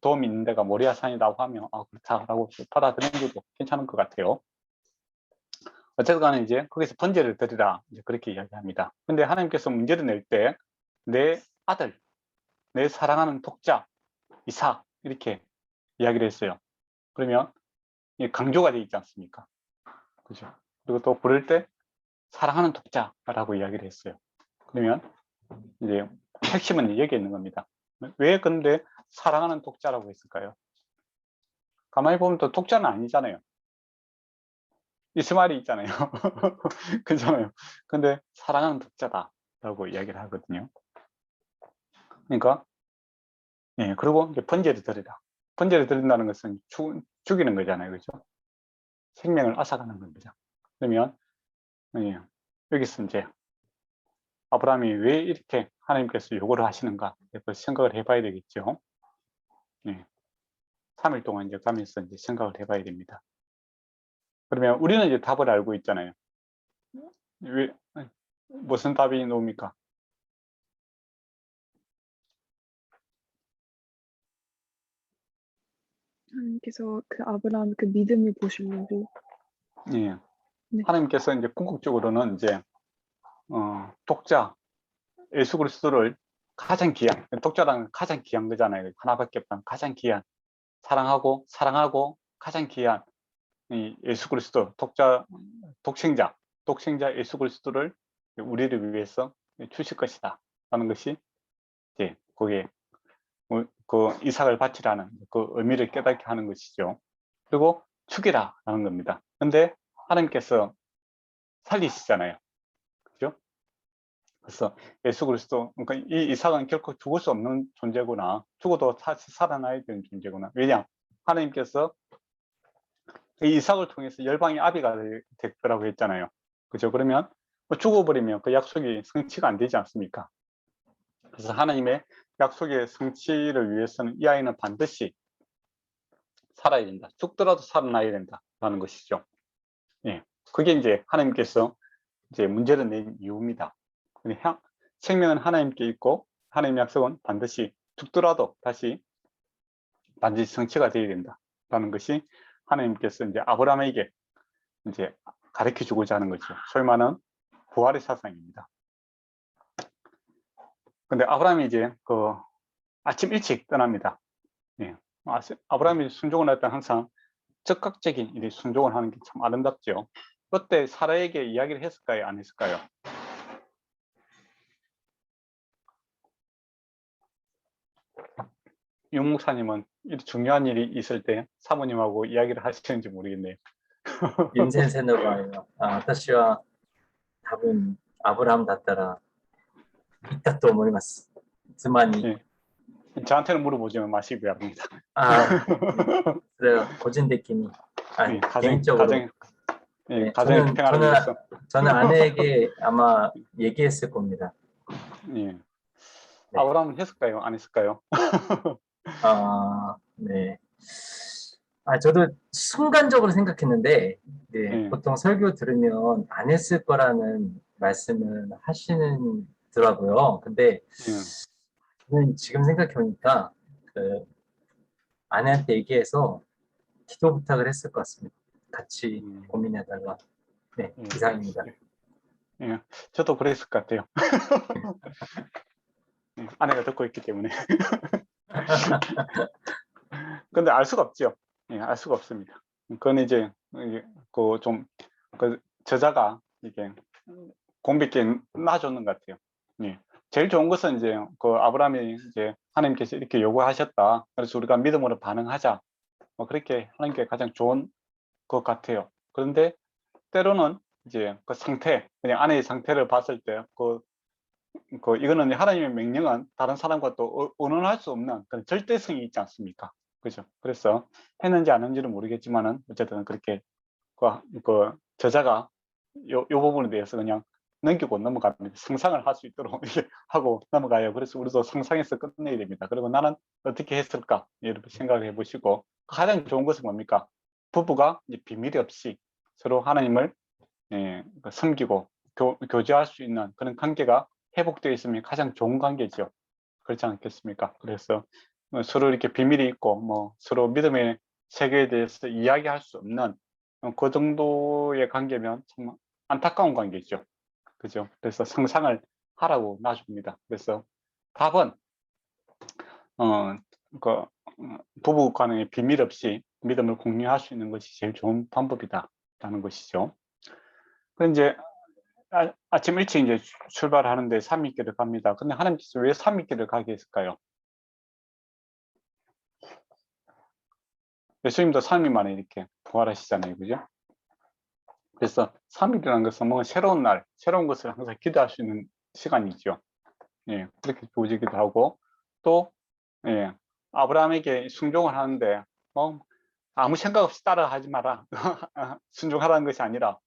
돔이 있는 데가 모리아 산이라고 하면 그렇다라고 받아들이는 것도 괜찮은 것 같아요. 어쨌든 간에 이제 거기서 번제를 드리라 이제 그렇게 이야기합니다. 근데 하나님께서 문제를 낼 때 내 아들, 내 사랑하는 독자 이삭 이렇게 이야기를 했어요. 그러면 강조가 되어 있지 않습니까? 그죠? 그리고 또 부를 때 사랑하는 독자라고 이야기를 했어요. 그러면 이제 핵심은 여기에 있는 겁니다. 왜 근데 사랑하는 독자라고 했을까요? 가만히 보면 또 독자는 아니잖아요. 이스마엘이 있잖아요. 그렇잖아요. 근데 사랑하는 독자다라고 이야기를 하거든요. 그러니까 예, 그리고 이제 번제를 드리라. 번제를 드린다는 것은 죽이는 거잖아요. 그죠? 생명을 앗아가는 겁니다. 그러면 예, 여기서 이제 아브라함이 왜 이렇게 하나님께서 요구를 하시는가 생각을 해봐야 되겠죠. 예, 3일 동안 이제 가면서 이제 생각을 해봐야 됩니다. 그러면 우리는 이제 답을 알고 있잖아요. 왜, 무슨 답이 나옵니까? 하나님께서 그 아브라함 그 믿음을 보시려고. 예, 네. 하나님께서 이제 궁극적으로는 이제 독자 예수 그리스도를 가장 귀한, 독자라는 가장 귀한 거잖아요. 하나밖에 없는 가장 귀한, 사랑하고 가장 귀한 이 예수 그리스도 독생자 예수 그리스도를 우리를 위해서 주실 것이다 라는 것이 이제 거기에 그 이삭을 바치라는 그 의미를 깨닫게 하는 것이죠. 그리고 죽이라 라는 겁니다. 근데 하나님께서 살리시잖아요. 그죠? 그래서 예수 그리스도, 그러니까 이 이삭은 결코 죽을 수 없는 존재구나. 죽어도 다시 살아나야 되는 존재구나. 왜냐? 하나님께서 이 이삭을 통해서 열방의 아비가 됐더라고 했잖아요. 그죠? 그러면 죽어버리면 그 약속이 성취가 안 되지 않습니까? 그래서 하나님의 약속의 성취를 위해서는 이 아이는 반드시 살아야 된다. 죽더라도 살아나야 된다라는 것이죠. 예. 그게 이제 하나님께서 이제 문제를 낸 이유입니다. 생명은 하나님께 있고 하나님의 약속은 반드시 죽더라도 반드시 성취가 되어야 된다라는 것이 하나님께서 이제 아브라함에게 이제 가르쳐 주고자 하는 거죠. 소위 말하는 부활의 사상입니다. 근데 아브라함이 이제 그 아침 일찍 떠납니다. 예. 아브라함이 순종을 할 때 항상 적극적인 일이 순종을 하는 게 참 아름답죠. 그때 사라에게 이야기를 했을까요? 안 했을까요? 윤 목사님은 중요한 일이 있을 때 사모님하고 이야기를 하시는지 모르겠네요. 人先生の場合は、私は多分アブラハムだったら言ったと思います。妻に。 예. 저한테는 물어보지만 마시고요. 합니다. それは個人的に、 예, 개인적으로. 예, 가정 평화를 위해서. 저는 아내에게 아마 얘기했을 겁니다. 예. 네. 아브라함은 했을까요? 안 했을까요? 네. 저도 순간적으로 생각했는데, 네, 보통 설교 들으면 안 했을 거라는 말씀을 하시더라고요. 근데 저는 지금 생각해보니까 그 아내한테 얘기해서 기도 부탁을 했을 것 같습니다. 같이 고민하다가. 네, 이상입니다. 예, 저도 그랬을 것 같아요. 아내가 듣고 있기 때문에. 근데 알 수가 없죠. 예, 알 수가 없습니다. 그건 이제 그 저자가 이게 공비 있게 놔줬는 것 같아요. 예. 제일 좋은 것은 이제 그 아브라함이 이제 하나님께서 이렇게 요구하셨다. 그래서 우리가 믿음으로 반응하자. 뭐 그렇게 하는 게 가장 좋은 것 같아요. 그런데 때로는 이제 그 상태, 그냥 아내의 상태를 봤을 때 이거는 하나님의 명령은 다른 사람과 또 의논할 수 없는 그런 절대성이 있지 않습니까? 그죠? 그래서 했는지 안 했는지는 모르겠지만은 어쨌든 그렇게 그 저자가 요 부분에 대해서 그냥 넘기고 넘어갑니다. 상상을 할 수 있도록 이렇게 하고 넘어가요. 그래서 우리도 상상해서 끝내야 됩니다. 그리고 나는 어떻게 했을까? 이렇게 생각해 보시고 가장 좋은 것은 뭡니까? 부부가 이제 비밀 없이 서로 하나님을 섬기고 교제할 수 있는 그런 관계가 회복되어 있으면 가장 좋은 관계죠. 그렇지 않겠습니까? 그래서 서로 이렇게 비밀이 있고 뭐 서로 믿음의 세계에 대해서 이야기할 수 없는 그 정도의 관계면 정말 안타까운 관계죠. 그죠? 그래서 상상을 하라고 놔줍니다. 그래서 답은 부부 간의 비밀 없이 믿음을 공유할 수 있는 것이 제일 좋은 방법이다라는 것이죠. 그 이제 아침 일찍 이제 출발하는데 3일길을 갑니다. 근데 하나님께서 왜 3일길을 가게 했을까요? 예수님도 3일 만에 이렇게 부활하시잖아요. 그죠? 그래서 3일이라는 것은 뭔가 새로운 날, 새로운 것을 항상 기대할 수 있는 시간이죠. 예, 그렇게 주어지기도 하고, 또, 예, 아브라함에게 순종을 하는데, 아무 생각 없이 따라하지 마라. 순종하라는 것이 아니라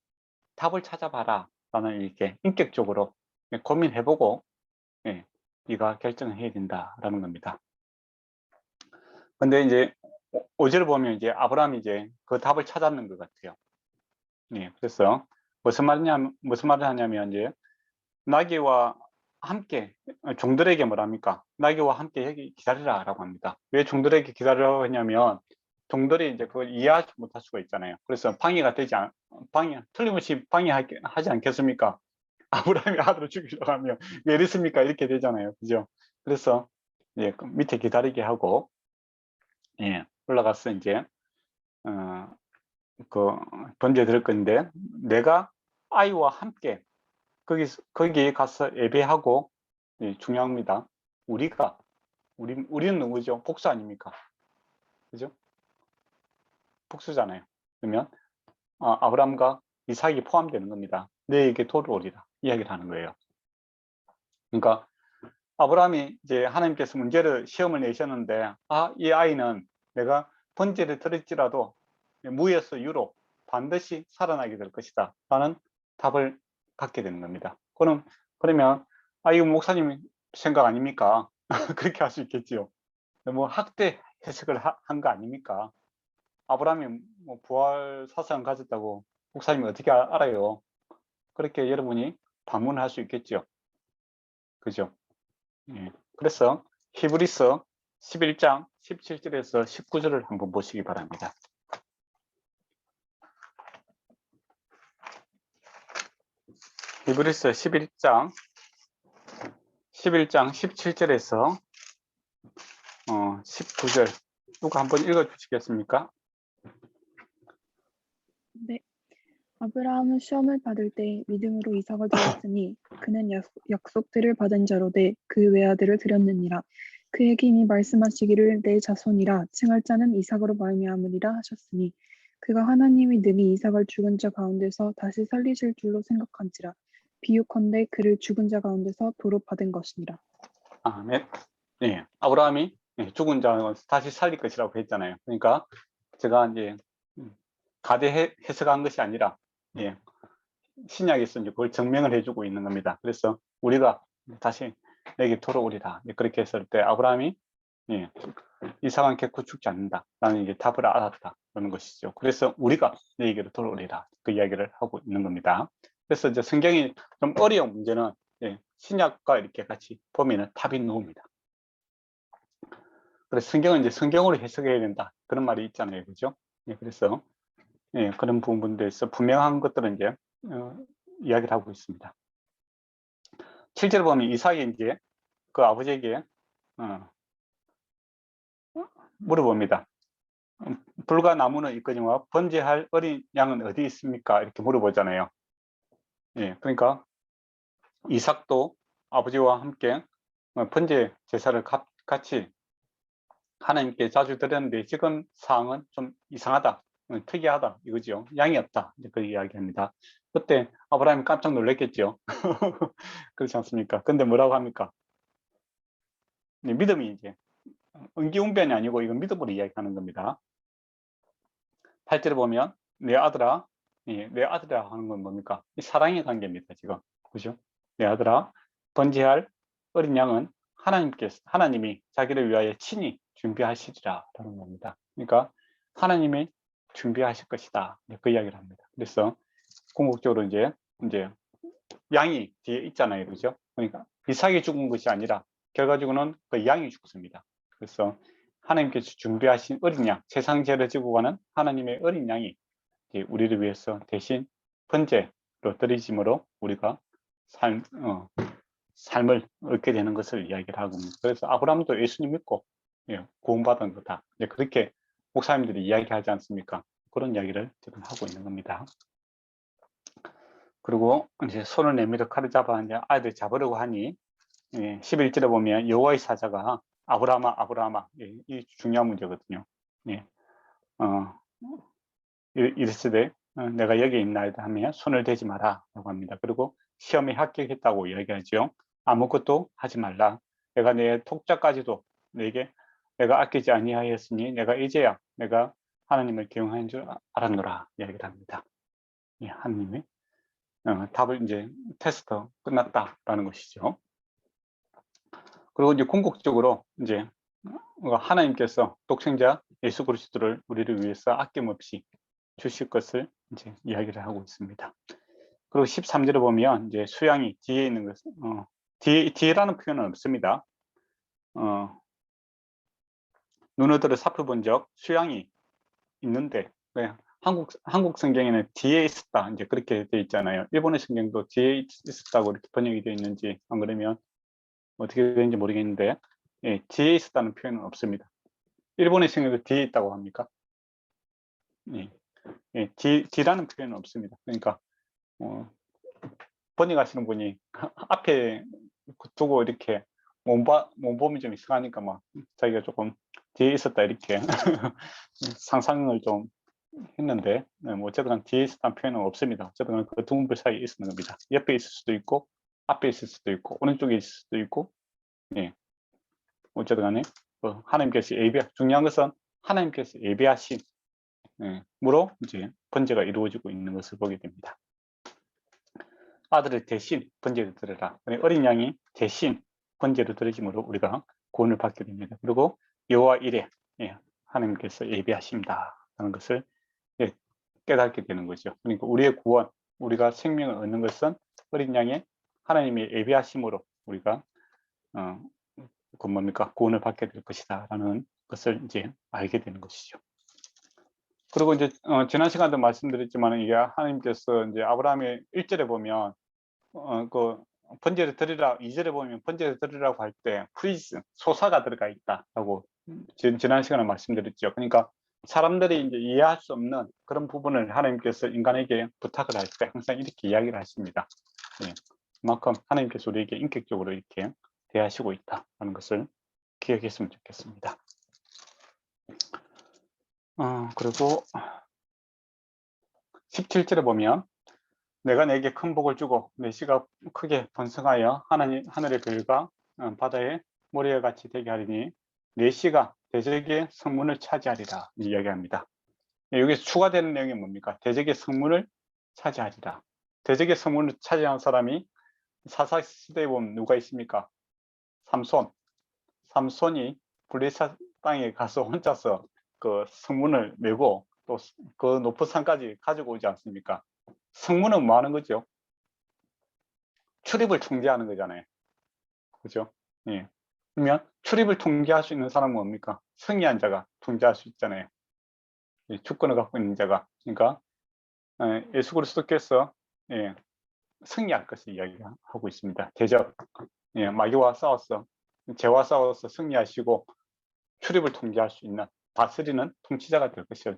답을 찾아봐라. 라는 이렇게 인격적으로 고민해보고, 예, 네가 결정을 해야 된다라는 겁니다. 근데 이제 5절을 보면 이제 아브라함이 이제 그 답을 찾았는 것 같아요. 예, 그래서 무슨 말을 하냐면 이제 나귀와 함께 종들에게 뭐랍니까? 나귀와 함께 여기 기다리라라고 합니다. 왜 종들에게 기다리라고 했냐면 종들이 이제 그걸 이해하지 못할 수가 있잖아요. 그래서 틀림없이 방해하지 않겠습니까? 아브라함이 아들을 죽이려고 하면 왜 이랬습니까? 이렇게 되잖아요. 그죠? 그래서 예, 그 밑에 기다리게 하고 예, 올라가서 이제 그 번제 드릴 건데 내가 아이와 함께 거기 가서 예배하고 예, 중요합니다. 우리는 누구죠? 복수 아닙니까? 그죠? 복수잖아요. 그러면 아브라함과 이삭이 포함되는 겁니다. 너에게 돌아오리라 이야기를 하는 거예요. 그러니까 아브라함이 이제 하나님께서 시험을 내셨는데 이 아이는 내가 번제를 드릴지라도 무에서 유로 반드시 살아나게 될 것이다 라는 답을 갖게 되는 겁니다. 그러면 이거 목사님 생각 아닙니까? 그렇게 할 수 있겠지요. 너무 학대 해석을 한 거 아닙니까? 아브라함이 뭐 부활 사상을 가졌다고 목사님이 어떻게 알아요? 그렇게 여러분이 반문할 수 있겠죠. 그죠? 예. 그래서 히브리서 11장 17절에서 19절을 한번 보시기 바랍니다. 히브리서 11장 17절에서 19절 누가 한번 읽어 주시겠습니까? 네. 아브라함은 시험을 받을 때 믿음으로 이삭을 드렸으니 그는 약속들을 받은 자로 돼 그 외아들을 드렸느니라. 그에게 이미 말씀하시기를 내 자손이라 칭할 자는 이삭으로 말미암으리라 하셨으니 그가 하나님이 능히 이삭을 죽은 자 가운데서 다시 살리실 줄로 생각한지라. 비유컨대 그를 죽은 자 가운데서 도로 받은 것이니라. 아멘. 예, 아브라함이 죽은 자 다시 살릴 것이라고 했잖아요. 그러니까 제가 이제 가대 해석한 것이 아니라 예, 신약에서 이제 그걸 증명을 해주고 있는 겁니다. 그래서 우리가 다시 내게 돌아오리라 그렇게 했을 때 아브라함이 예, 이삭은 결코 죽지 않는다라는 이제 답을 알았다는 것이죠. 그래서 우리가 내게로 돌아오리라 그 이야기를 하고 있는 겁니다. 그래서 이제 성경이 좀 어려운 문제는 예, 신약과 이렇게 같이 보면은 답이 나옵니다. 그래서 성경은 이제 성경으로 해석해야 된다 그런 말이 있잖아요, 그죠? 예, 그래서 예, 그런 부분들에서 분명한 것들은 이제 이야기를 하고 있습니다. 7절 보면 이삭이 이제 그 아버지에게 물어봅니다. 불과 나무는 있거니와 번제할 어린 양은 어디 있습니까? 이렇게 물어보잖아요. 예, 그러니까 이삭도 아버지와 함께 번제 제사를 같이 하나님께 자주 드렸는데 지금 상황은 좀 이상하다, 특이하다 이거죠. 양이 없다. 이제 그 이야기합니다. 그때 아브라함이 깜짝 놀랐겠죠. 그렇지 않습니까? 근데 뭐라고 합니까? 믿음이 이제 응기응변이 아니고 이건 믿음으로 이야기하는 겁니다. 8절에 보면 내 아들아, 내 아들아 하는 건 뭡니까? 이 사랑의 관계입니다. 지금 그죠? 내 아들아, 번제할 어린 양은 하나님이 자기를 위하여 친히 준비하시리라 라는 겁니다. 그러니까 하나님이 준비하실 것이다. 그 이야기를 합니다. 그래서 궁극적으로 이제 양이 뒤에 있잖아요. 그죠? 그러니까 이삭이 죽은 것이 아니라 결과적으로는 그 양이 죽습니다. 그래서 하나님께서 준비하신 어린 양, 세상 죄를 지고 가는 하나님의 어린 양이 우리를 위해서 대신 번제로 드리심으로 우리가 삶을 얻게 되는 것을 이야기를 하고 있습니다. 그래서 아브라함도 예수님 믿고 구원받은 거다. 그렇게 목사님들이 이야기하지 않습니까? 그런 이야기를 지금 하고 있는 겁니다. 그리고 이제 손을 내밀어 칼을 잡아 이제 아이들 잡으려고 하니 11절에 보면 여호와의 사자가 아브라함아 이 중요한 문제거든요. 이르시되 내가 여기 있나이다 하며 손을 대지 마라라고 합니다. 그리고 시험에 합격했다고 이야기하죠. 아무것도 하지 말라. 내가 내 톡자까지도 내가 아끼지 아니하였으니 내가 이제야 내가 하나님을 경외한 줄 알았노라 이야기를 합니다. 예, 하나님의 답을 이제 테스트 끝났다라는 것이죠. 그리고 이제 궁극적으로 이제 하나님께서 독생자 예수 그리스도를 우리를 위해서 아낌없이 주실 것을 이제 이야기를 하고 있습니다. 그리고 13절에 보면 이제 수양이 뒤에 있는 것, 뒤에라는 표현은 없습니다. 눈으로 살펴본 적 수양이 있는데 왜 한국 성경에는 뒤에 있었다 이제 그렇게 돼 있잖아요. 일본의 성경도 뒤에 있었다고 이렇게 번역이 되어 있는지 안 그러면 어떻게 되는지 모르겠는데 예, 뒤에 있었다는 표현은 없습니다. 일본의 성경도 뒤에 있다고 합니까? 예, 예, 뒤라는 표현은 없습니다. 그러니까 번역하시는 분이 앞에 두고 이렇게 몸범이 좀 이상하니까 막 자기가 조금 뒤에 있었다 이렇게 상상을 좀 했는데 뭐 어쨌든 뒤에 있었다는 표현은 없습니다. 어쨌든 그 두 분들 사이에 있었는 겁니다. 옆에 있을 수도 있고 앞에 있을 수도 있고 오른쪽에 있을 수도 있고 예. 어쨌든 간에 하나님께서 중요한 것은 하나님께서 예비하신 무로 이제 번제가 이루어지고 있는 것을 보게 됩니다. 아들을 대신 번제를 드려라. 어린 양이 대신 번제를 드리심으로 우리가 구원을 받게 됩니다. 그리고 여호와 이레 하나님께서 예비하십니다라는 것을 깨닫게 되는 거죠. 그러니까 우리의 구원, 우리가 생명을 얻는 것은 어린 양의 하나님의 예비하심으로 우리가 구원을 받게 될 것이다라는 것을 이제 알게 되는 것이죠. 그리고 이제 지난 시간도 말씀드렸지만 이게 하나님께서 이제 아브라함의 1절에 보면 그 번제를 드리라 2절에 보면 번제를 드리라고 할 때 프리즈 소사가 들어가 있다라고 지난 시간에 말씀드렸죠. 그러니까 사람들이 이제 이해할 수 없는 그런 부분을 하나님께서 인간에게 부탁을 할 때 항상 이렇게 이야기를 하십니다. 예, 그만큼 하나님께서 우리에게 인격적으로 이렇게 대하시고 있다는 것을 기억했으면 좋겠습니다. 그리고 17절에 보면 내가 내게 큰 복을 주고 내 씨가 크게 번성하여 하늘의 별과 바다의 모래와 같이 되게 하리니 내 씨가 대적의 성문을 차지하리라 이야기합니다. 여기서 추가되는 내용이 뭡니까? 대적의 성문을 차지하리라. 대적의 성문을 차지한 사람이 사사시대에 보면 누가 있습니까? 삼손이 블레셋 땅에 가서 혼자서 그 성문을 메고 또 그 높은 산까지 가지고 오지 않습니까? 성문은 뭐 하는 거죠? 출입을 통제하는 거잖아요. 그죠? 예. 그러면 출입을 통제할 수 있는 사람은 뭡니까? 승리한 자가 통제할 수 있잖아요. 주권을 갖고 있는 자가. 그러니까 예수 그리스도께서 승리할 것을 이야기하고 있습니다. 대적, 마귀와 싸워서 죄와 싸워서 승리하시고 출입을 통제할 수 있는 다스리는 통치자가 될 것을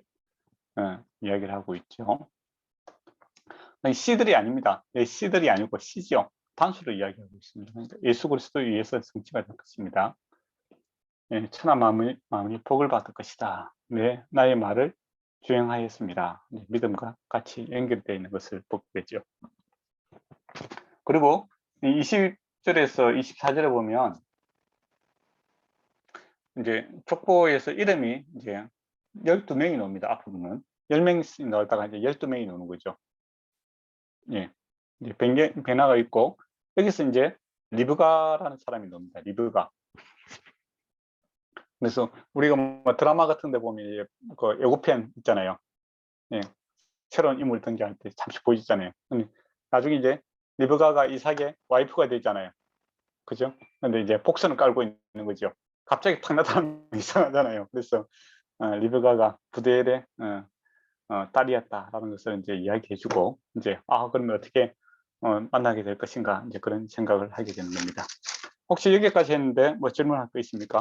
이야기를 하고 있죠. 씨들이 아닙니다. 씨들이 아니고 씨죠. 단수로 이야기하고 있습니다. 그러니까 예수 그리스도에 의해서 성취가 될 것입니다. 천하 만물이 복을 받을 것이다. 나의 말을 주행하였습니다. 믿음과 같이 연결되어 있는 것을 보게 되죠. 그리고 20절에서 24절에 보면 이제 족보에서 이름이 이제 12명이 나옵니다. 앞부분은 10명씩 나왔다가 이제 12명이 나오는 거죠. 예. 이제 베나가 있고 여기서 이제 리브가라는 사람이 나옵니다. 리브가. 그래서 우리가 뭐 드라마 같은 데 보면 그 예고편 있잖아요. 예. 새로운 인물 등장할 때 잠시 보이잖아요. 나중에 이제 리브가가 이삭의 와이프가 되잖아요. 그죠? 근데 이제 복선을 깔고 있는 거죠. 갑자기 탁 나타나면 이상하잖아요. 그래서 리브가가 부대엘의 딸이었다라는 것을 이제 이야기해주고 이제 그러면 어떻게 만나게 될 것인가 이제 그런 생각을 하게 되는 겁니다. 혹시 여기까지 했는데 뭐 질문할 거 있습니까?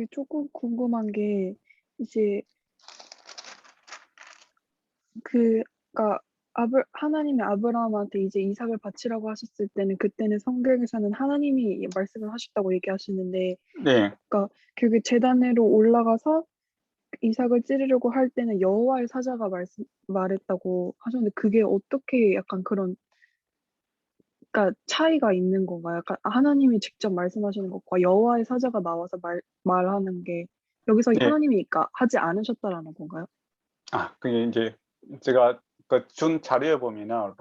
조금 궁금한 게 이제 그니까 하나님이 아브라함한테 이제 이삭을 바치라고 하셨을 때는 그때는 성경에서는 하나님이 말씀을 하셨다고 얘기하시는데 네, 결국 제단으로 올라가서 이삭을 찌르려고 할 때는 여호와의 사자가 말했다고 하셨는데 그게 어떻게 약간 그런 그러니까 차이가 있는 건가요? 약간 하나님이 직접 말씀하시는 것과 여호와의 사자가 나와서 말하는 게 여기서 네. 하나님이 그러니까 하지 않으셨다라는 건가요? 그게 이제 제가 그 준 자료에 보면은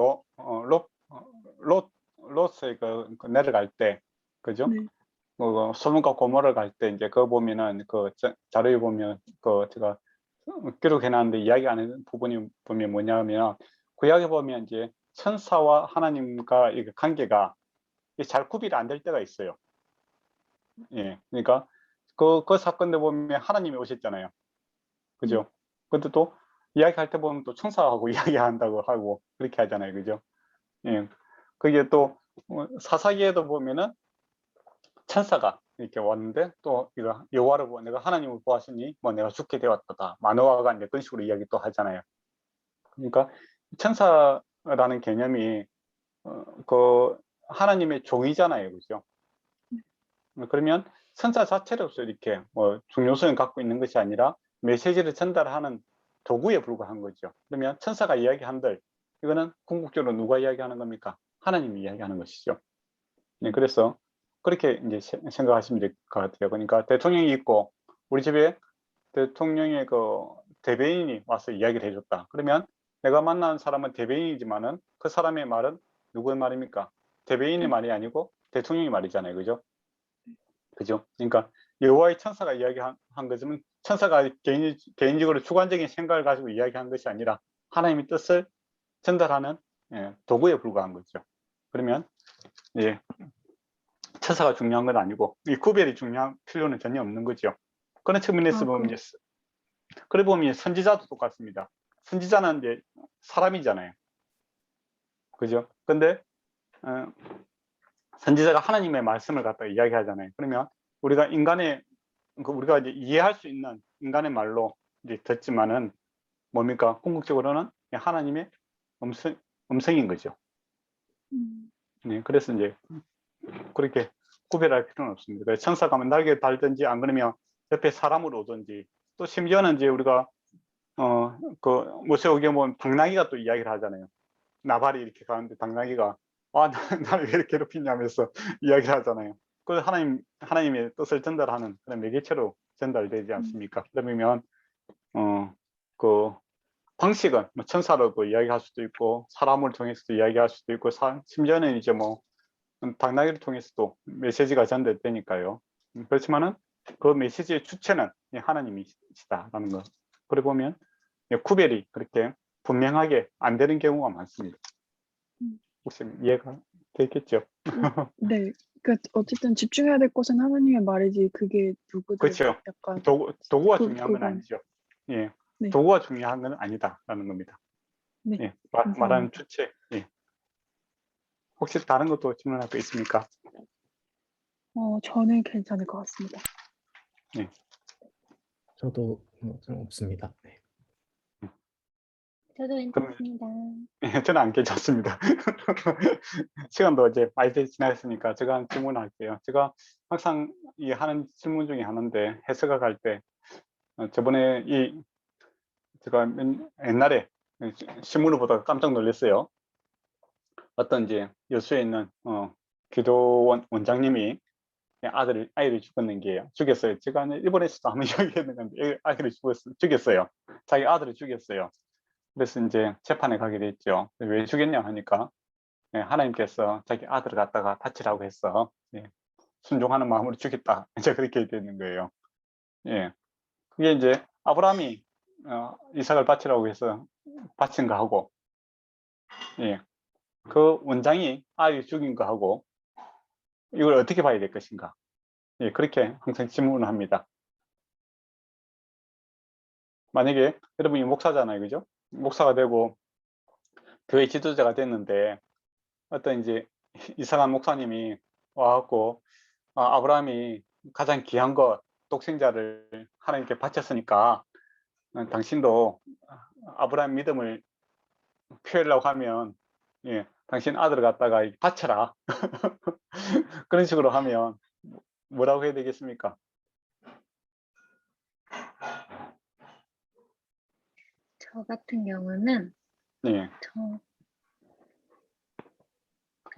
롯의 그 내려갈 때, 그죠? 네. 소돔과 고모를 갈 때 이제 그거 보면은 그 자료에 보면 그 제가 기록해놨는데 이야기 안 하는 부분이 보면 뭐냐면 구약에 보면 이제 천사와 하나님과 이 관계가 잘 구별이 안 될 때가 있어요. 예, 그러니까 그 사건에 보면 하나님이 오셨잖아요. 그죠? 근데 또 이야기할 때 보면 또 천사하고 이야기한다고 하고 그렇게 하잖아요. 그죠? 예. 그게 또 사사기에도 보면은 천사가 이렇게 왔는데 또 이거 여호와를 보고 내가 하나님을 보았으니 뭐 내가 죽게 되었다. 마노아가 이제 그런 식으로 이야기 또 하잖아요. 그러니까 천사라는 개념이 그 하나님의 종이잖아요. 그죠? 그러면 천사 자체로서 이렇게 뭐 중요성을 갖고 있는 것이 아니라 메시지를 전달하는 도구에 불과한 거죠. 그러면 천사가 이야기한들 이거는 궁극적으로 누가 이야기하는 겁니까? 하나님이 이야기하는 것이죠. 네, 그래서 그렇게 이제 생각하시면 될 것 같아요. 그러니까 대통령이 있고 우리 집에 대통령의 그 대변인이 와서 이야기를 해줬다. 그러면 내가 만난 사람은 대변인이지만은 그 사람의 말은 누구의 말입니까? 대변인의 말이 아니고 대통령의 말이잖아요. 그죠? 그죠? 그러니까 여호와의 천사가 이야기한 것은 천사가 개인적으로 주관적인 생각을 가지고 이야기한 것이 아니라 하나님의 뜻을 전달하는 도구에 불과한 거죠. 그러면 예, 천사가 중요한 건 아니고 이 구별이 중요한 필요는 전혀 없는 거죠. 그런 측면에서 보면 그래 보면 선지자도 똑같습니다. 선지자는 이제 사람이잖아요. 그죠? 근데 선지자가 하나님의 말씀을 갖다 이야기하잖아요. 그러면 우리가 우리가 이제 이해할 수 있는 인간의 말로 이제 듣지만은 뭡니까? 궁극적으로는 하나님의 음성인 거죠. 네, 그래서 이제 그렇게 구별할 필요는 없습니다. 그래서 천사가 날개 달든지 안 그러면 옆에 사람으로 오든지 또 심지어는 이제 우리가 그 모세오경에 보면 당나귀가 또 이야기를 하잖아요. 나발이 이렇게 가는데 당나귀가 나를 왜 이렇게 괴롭히냐면서 이야기를 하잖아요. 그 하나님의 뜻을 전달하는 그런 매개체로 전달되지 않습니까? 그러면 그 방식은 뭐 천사로도 이야기할 수도 있고 사람을 통해서도 이야기할 수도 있고 심지어는 이제 뭐 당나귀를 통해서도 메시지가 전달되니까요. 그렇지만은 그 메시지의 주체는 하나님이시다라는 거. 그래 보면 구별이 그렇게 분명하게 안 되는 경우가 많습니다. 혹시 이해가 되겠죠? 네. 어쨌든 집중해야 될 것은 하나님의 말이지 그게 누구든 그렇죠. 약간 도구가 중요한 건 그건 아니죠. 예, 네. 도구가 중요한 건 아니다라는 겁니다. 네. 예, 감사합니다. 말하는 주체. 예. 혹시 다른 것도 질문할 거 있습니까? 저는 괜찮을 것 같습니다. 저도 좀 없습니다. 네. 저도 괜찮습니다. 예, 저는 안 괜찮습니다. 시간도 이제 많이 지나갔으니까 제가 한 질문할게요. 제가 항상 하는 질문 중에 하나인데 해석을 할 때 저번에 제가 옛날에 신문을 보다가 깜짝 놀랐어요. 어떤 이제 여수에 있는 기도원 원장님이 아이를 죽였어요. 제가 일본에서도 한번 이야기했는 건데 아이를 죽였어요. 자기 아들을 죽였어요. 그래서 이제 재판에 가게 됐죠. 왜 죽였냐 하니까 하나님께서 자기 아들을 갖다가 바치라고 해서 순종하는 마음으로 죽였다. 이제 그렇게 되는 거예요. 예, 그게 이제 아브라함이 이삭을 바치라고 해서 바친 거하고, 예, 그 원장이 아이를 죽인 거하고 이걸 어떻게 봐야 될 것인가? 예, 그렇게 항상 질문을 합니다. 만약에 여러분이 목사잖아요, 그죠? 목사가 되고 교회 지도자가 됐는데 어떤 이제 이상한 목사님이 와갖고 아브라함이 가장 귀한 것 독생자를 하나님께 바쳤으니까 당신도 아브라함 믿음을 표현하려고 하면 당신 아들을 갖다가 바쳐라. 그런 식으로 하면 뭐라고 해야 되겠습니까? 저 같은 경우는 네.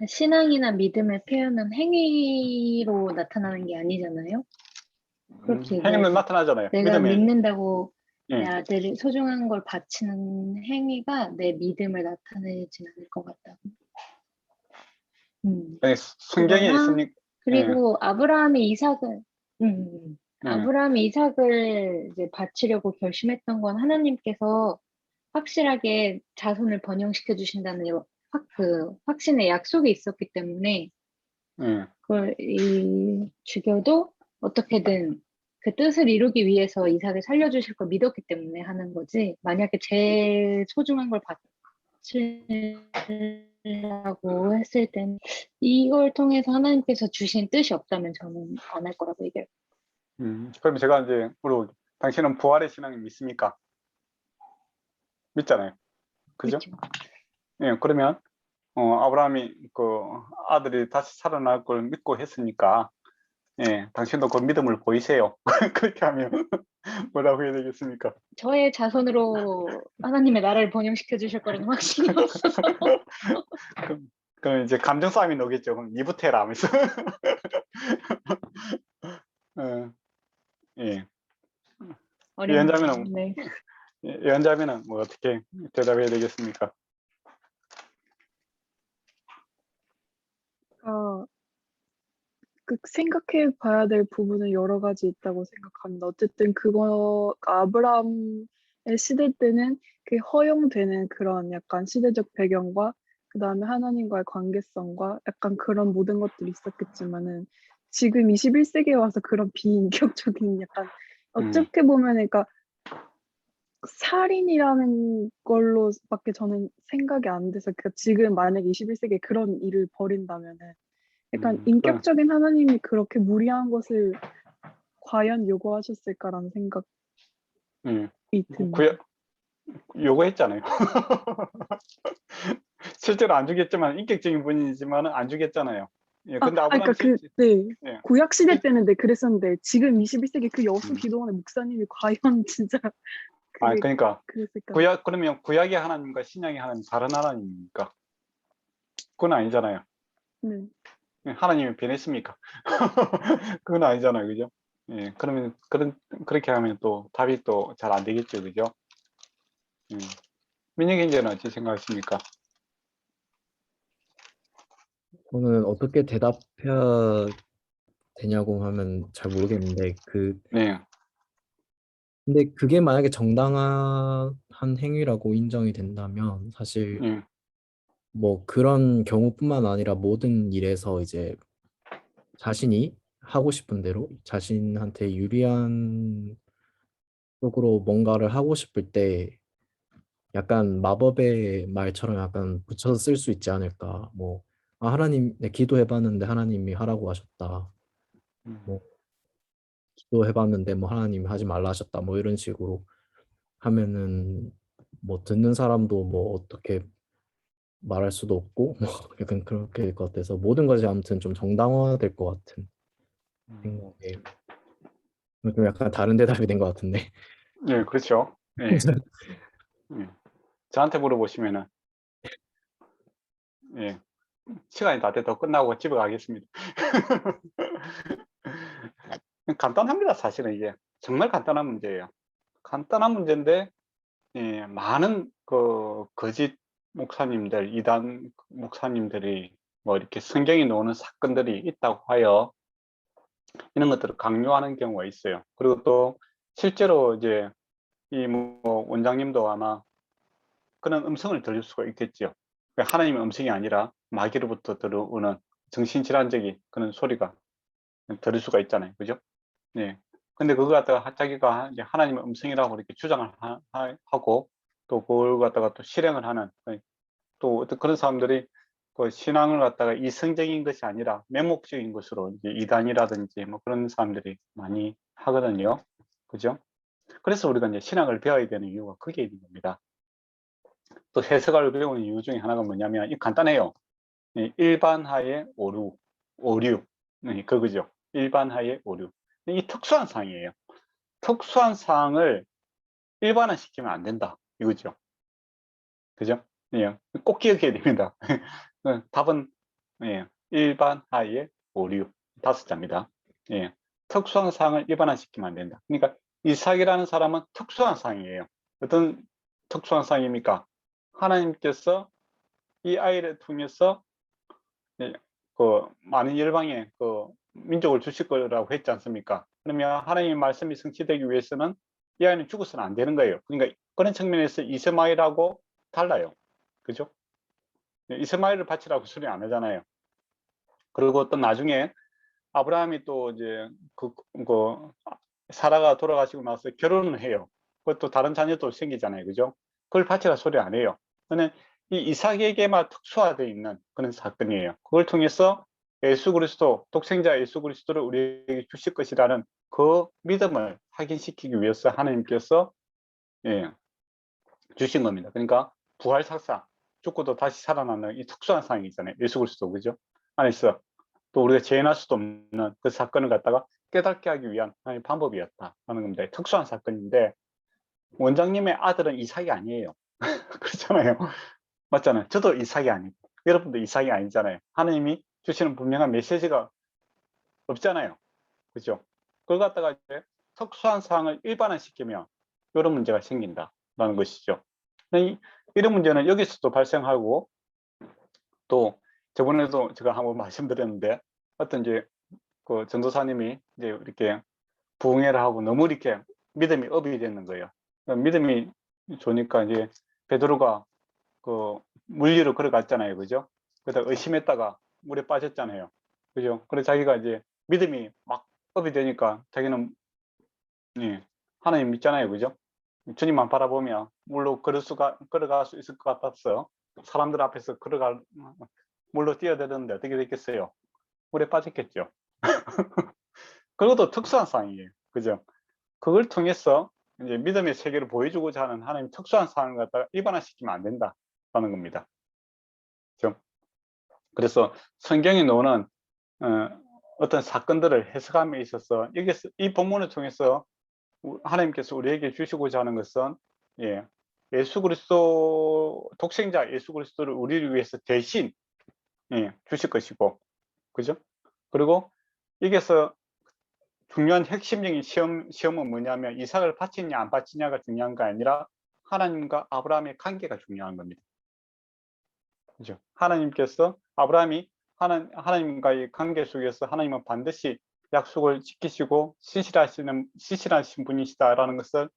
신앙이나 믿음을 표현은 행위로 나타나는 게 아니잖아요. 그렇게 행위는 나타나잖아요. 내가 믿음에. 믿는다고 내 예. 아들이 소중한 걸 바치는 행위가 내 믿음을 나타내진 않을 것 같다고. 아니, 성경에 그러나 있으니까. 그리고 아브라함이 이삭을 예. 아브라함이 이삭을 이제 바치려고 결심했던 건 하나님께서 확실하게 자손을 번영시켜 주신다는 그 확신의 약속이 있었기 때문에 예. 그걸 죽여도 어떻게든 그 뜻을 이루기 위해서 이삭을 살려주실 걸 믿었기 때문에 하는 거지. 만약에 제일 소중한 걸 바치려고 했을 땐 이걸 통해서 하나님께서 주신 뜻이 없다면 저는 안 할 거라고 얘기해요. 그럼 제가 이제 물어볼게요. 당신은 부활의 신앙을 믿습니까? 믿잖아요. 그죠? 그렇죠? 예, 그러면 아브라함이 그 아들이 다시 살아날 걸 믿고 했으니까 당신도 그 믿음을 보이세요. 그렇게 하면 뭐라고 해야 되겠습니까? 저의 자손으로 하나님의 나라를 번영시켜 주실 거라는 확신이 없어서 그럼 이제 감정 싸움이 나겠죠. 그럼 니부터 해라 하면서. 예. 예언자면은 네. 예언자면은 뭐 어떻게 대답해야 되겠습니까? 그 생각해 봐야 될 부분은 여러 가지 있다고 생각합니다. 어쨌든 그거 아브라함의 시대 때는 그 허용되는 그런 약간 시대적 배경과 그다음에 하나님과의 관계성과 약간 그런 모든 것들이 있었겠지만은 지금 21세기에 와서 그런 비인격적인 약간 어떻게 보면 그러니까 살인이라는 걸로밖에 저는 생각이 안 돼서 그러니까 지금 만약에 21세기에 그런 일을 벌인다면은 약간 인격적인 하나님이 그렇게 무리한 것을 과연 요구하셨을까라는 생각이 듭니다. 요구했잖아요. 실제로 안 주겠지만 인격적인 분이지만 안 주겠잖아요. 예, 근데 그러니까 아브라함 예. 구약 시대 때는 그랬었는데 지금 21세기 그 여수 기도원의 목사님이 과연 진짜 그러니까 그랬을까? 그러면 구약의 하나님과 신약의 하나님 다른 하나님입니까? 그건 아니잖아요. 네. 하나님이 변했습니까? 그건 아니잖아요, 그죠? 예, 그러면 그렇게 하면 또 답이 또 잘 안 되겠죠, 그죠? 민혁이제는 어찌 생각하십니까? 저는 어떻게 대답해야 되냐고 하면 잘 모르겠는데 네, 근데 그게 만약에 정당한 행위라고 인정이 된다면 사실 예, 뭐 그런 경우뿐만 아니라 모든 일에서 이제 자신이 하고 싶은 대로 자신한테 유리한 쪽으로 뭔가를 하고 싶을 때 약간 마법의 말처럼 약간 붙여서 쓸 수 있지 않을까. 뭐 하나님 내 기도해봤는데 하나님이 하라고 하셨다. 뭐 기도해봤는데 뭐 하나님이 하지 말라 하셨다. 뭐 이런 식으로 하면은 뭐 듣는 사람도 뭐 어떻게 말할 수도 없고 뭐 약간 그렇게 될 것 같아서 모든 것이 아무튼 좀 정당화될 것 같은 생각이에요. 좀 약간 다른 대답이 된 것 같은데. 예, 그렇죠. 예, 예. 저한테 물어보시면은 예, 시간이 다 돼서 끝나고 집에 가겠습니다. 간단합니다, 사실은 이게 정말 간단한 문제예요. 간단한 문제인데 많은 그 거짓 목사님들, 이단 목사님들이 뭐 이렇게 성경에 나오는 사건들이 있다고 하여 이런 것들을 강요하는 경우가 있어요. 그리고 또 실제로 이제 이 뭐 원장님도 아마 그런 음성을 들을 수가 있겠죠. 하나님의 음성이 아니라 마귀로부터 들어오는 정신질환적인 그런 소리가 들을 수가 있잖아요. 그죠? 네. 근데 그거 갖다가 자기가 이제 하나님의 음성이라고 이렇게 주장을 하고 또 그걸 갖다가 또 실행을 하는 또 어떤 그런 사람들이 그 신앙을 갖다가 이성적인 것이 아니라 맹목적인 것으로 이제 이단이라든지 뭐 그런 사람들이 많이 하거든요. 그죠? 그래서 우리가 이제 신앙을 배워야 되는 이유가 그게 있는 겁니다. 또 해석을 배우는 이유 중에 하나가 뭐냐면 이 간단해요. 일반하의 오류. 그거죠. 일반하의 오류. 이 특수한 사항이에요. 특수한 사항을 일반화시키면 안 된다. 이거죠. 그죠? 예, 꼭 기억해야 됩니다. 답은 일반하의 오류 5자입니다. 예, 특수한 사항을 일반화시키면 안 된다. 그러니까 이삭이라는 사람은 특수한 사항이에요. 어떤 특수한 사항입니까? 하나님께서 이 아이를 통해서 그 많은 열방의 그 민족을 주실 거라고 했지 않습니까? 그러면 하나님의 말씀이 성취되기 위해서는 이 아이는 죽어서는 안 되는 거예요. 그러니까 그런 측면에서 이스마엘하고 달라요. 그죠? 이스마엘을 바치라고 소리 안 하잖아요. 그리고 또 나중에 아브라함이 또 이제 그 사라가 돌아가시고 나서 결혼을 해요. 그것도 다른 자녀도 생기잖아요. 그죠? 그걸 바치라 소리 안 해요. 그는 이 이삭에게만 특수화되어 있는 그런 사건이에요. 그걸 통해서 예수 그리스도, 독생자 예수 그리스도를 우리에게 주실 것이라는 그 믿음을 확인시키기 위해서 하나님께서 주신 겁니다. 그러니까 부활 사상, 죽고도 다시 살아나는 이 특수한 상황이잖아요. 예수 그리스도, 그죠? 안에서 또 우리가 재현할 수도 없는 그 사건을 갖다가 깨닫게 하기 위한 하나님의 방법이었다는 겁니다. 특수한 사건인데 원장님의 아들은 이삭이 아니에요. 그렇잖아요. 맞잖아요. 저도 이삭이 아니고 여러분도 이삭이 아니잖아요. 하나님이 주시는 분명한 메시지가 없잖아요. 그죠? 그걸 갖다가 이제 특수한 사항을 일반화시키면 이런 문제가 생긴다라는 것이죠. 이런 문제는 여기서도 발생하고 또 저번에도 제가 한번 말씀드렸는데 어떤 이제 그 전도사님이 이제 이렇게 부흥회를 하고 너무 이렇게 믿음이 업이 되는 거예요. 믿음이 좋으니까 이제 베드로가 그 물 위로 걸어갔잖아요. 그죠? 그러다 의심했다가 물에 빠졌잖아요. 그죠? 그래서 자기가 이제 믿음이 막 업이 되니까 자기는 하나님 믿잖아요. 그죠? 주님만 바라보면 물로 걸어갈 수 있을 것 같았어. 사람들 앞에서 물로 뛰어들었는데 어떻게 됐겠어요? 물에 빠졌겠죠. 그것도 특수한 상황이에요. 그죠? 그걸 통해서 이제 믿음의 세계를 보여주고자 하는 하나님 특수한 상황을 갖다가 일반화시키면 안 된다라는 겁니다. 그죠? 그래서 성경에 나오는 어떤 사건들을 해석함에 있어서 여기서 이 본문을 통해서 하나님께서 우리에게 주시고자 하는 것은 예수 그리스도 독생자 예수 그리스도를 우리를 위해서 대신 주실 것이고, 그죠? 그리고 여기서 중요한 핵심적인 시험은 뭐냐면 이삭을 바치냐 안 바치냐가 중요한 게 아니라 하나님과 아브라함의 관계가 중요한 겁니다. 그죠? 하나님께서 아브라함이 하나님과의 관계 속에서 하나님은 반드시 약속을 지키시고 신실하신 분이시다라는 것을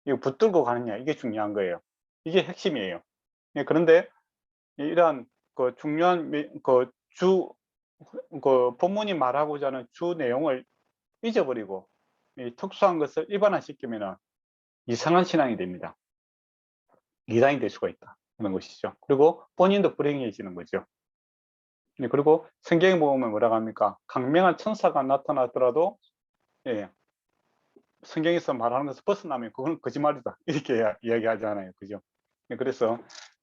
이거 붙들고 가느냐, 이게 중요한 거예요. 이게 핵심이에요. 그런데 이러한 그 중요한 본문이 말하고자 하는 주 내용을 잊어버리고 이 특수한 것을 일반화시키면 이상한 신앙이 됩니다. 이단이 될 수가 있다는 것이죠. 그리고 본인도 불행해지는 거죠. 그리고 성경에 보면 뭐라고 합니까? 강명한 천사가 나타나더라도 성경에서 말하는 것을 벗어나면 그건 거짓말이다, 이렇게 이야기하잖아요. 그죠? 그래서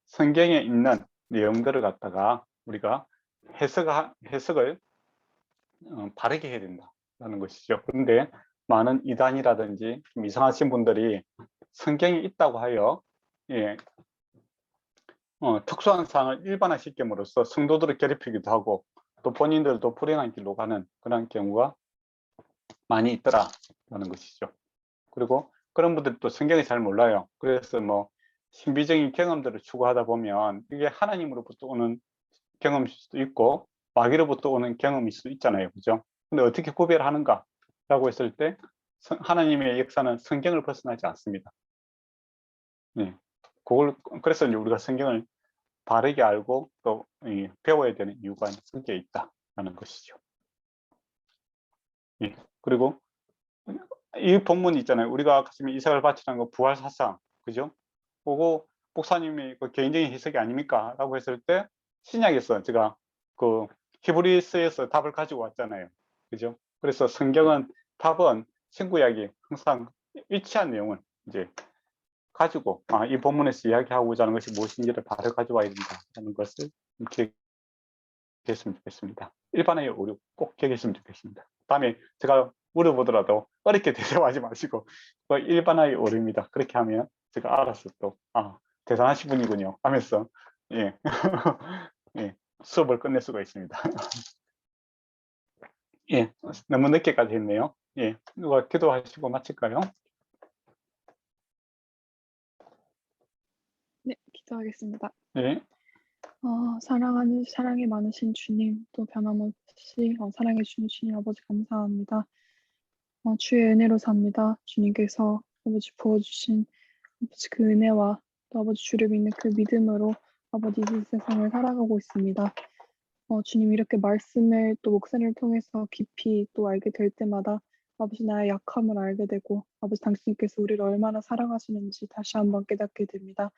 성경에 있는 내용들을 갖다가 우리가 해석을 바르게 해야 된다는 것이죠. 그런데 많은 이단이라든지 좀 이상하신 분들이 성경에 있다고 하여 특수한 사항을 일반화시킴으로써 성도들을 괴롭히기도 하고 또 본인들도 불행한 길로 가는 그런 경우가 많이 있더라라는 것이죠. 그리고 그런 분들도 성경을 잘 몰라요. 그래서 뭐 신비적인 경험들을 추구하다 보면 이게 하나님으로부터 오는 경험일 수도 있고 마귀로부터 오는 경험일 수도 있잖아요. 그죠? 근데 어떻게 구별하는가 라고 했을 때 하나님의 역사는 성경을 벗어나지 않습니다. 그래서 이제 우리가 성경을 바르게 알고 또 배워야 되는 이유가 거기에 있다는 것이죠. 그리고 이 본문 있잖아요. 우리가 가슴에 이삭을 바치라는 거 부활 사상, 그죠? 그거 목사님이 그 개인적인 해석이 아닙니까? 라고 했을 때 신약에서 제가 그 히브리서에서 답을 가지고 왔잖아요. 그죠? 그래서 답은 신구약이 항상 일치한 내용을 이제 가지고 이 본문에서 이야기하고자 하는 것이 무엇인지를 바로 가져와야 된다는 것을 기억했으면 좋겠습니다. 일반의 오류 꼭 기억했으면 좋겠습니다. 다음에 제가 물어보더라도 어렵게 대답하지 마시고 일반의 오류입니다. 그렇게 하면 제가 알아서 또 대단하신 분이군요 하면서 예. 예, 수업을 끝낼 수가 있습니다. 예, 너무 늦게까지 했네요. 예, 누가 기도하시고 마칠까요? 네, 기도하겠습니다. 예, 사랑이 많으신 주님, 또 변함없이 사랑해 주신 주님 아버지 감사합니다. 주의 은혜로 삽니다. 주님께서 아버지 부어주신 아버지 그 은혜와 또 아버지 주를 믿는 그 믿음으로 아버지 이 세상을 살아가고 있습니다. 주님 이렇게 말씀을 또 목사님을 통해서 깊이 또 알게 될 때마다 아버지 나의 약함을 알게 되고 아버지 당신께서 우리를 얼마나 사랑하시는지 다시 한번 깨닫게 됩니다.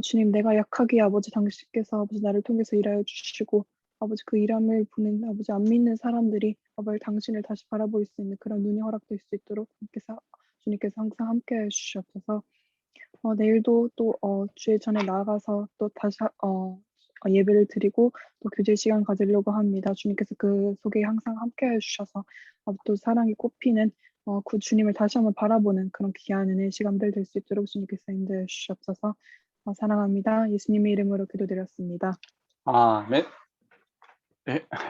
주님 내가 약하기에 아버지 당신께서 아버지 나를 통해서 일하여 주시고 아버지 그 일함을 보는 아버지 안 믿는 사람들이 아버지 당신을 다시 바라볼 수 있는 그런 눈이 허락될 수 있도록 주님께서 항상 함께해 주시옵소서. 내일도 또 주의 전에 나아가서 또 다시 예배를 드리고 또 교제 시간 가지려고 합니다. 주님께서 그 속에 항상 함께해 주셔서 또 사랑이 꽃피는 그 주님을 다시 한번 바라보는 그런 귀한 은혜의 시간들 될 수 있도록 주님께서 인도해 주시옵소서. 사랑합니다. 예수님의 이름으로 기도드렸습니다. 아멘. 예.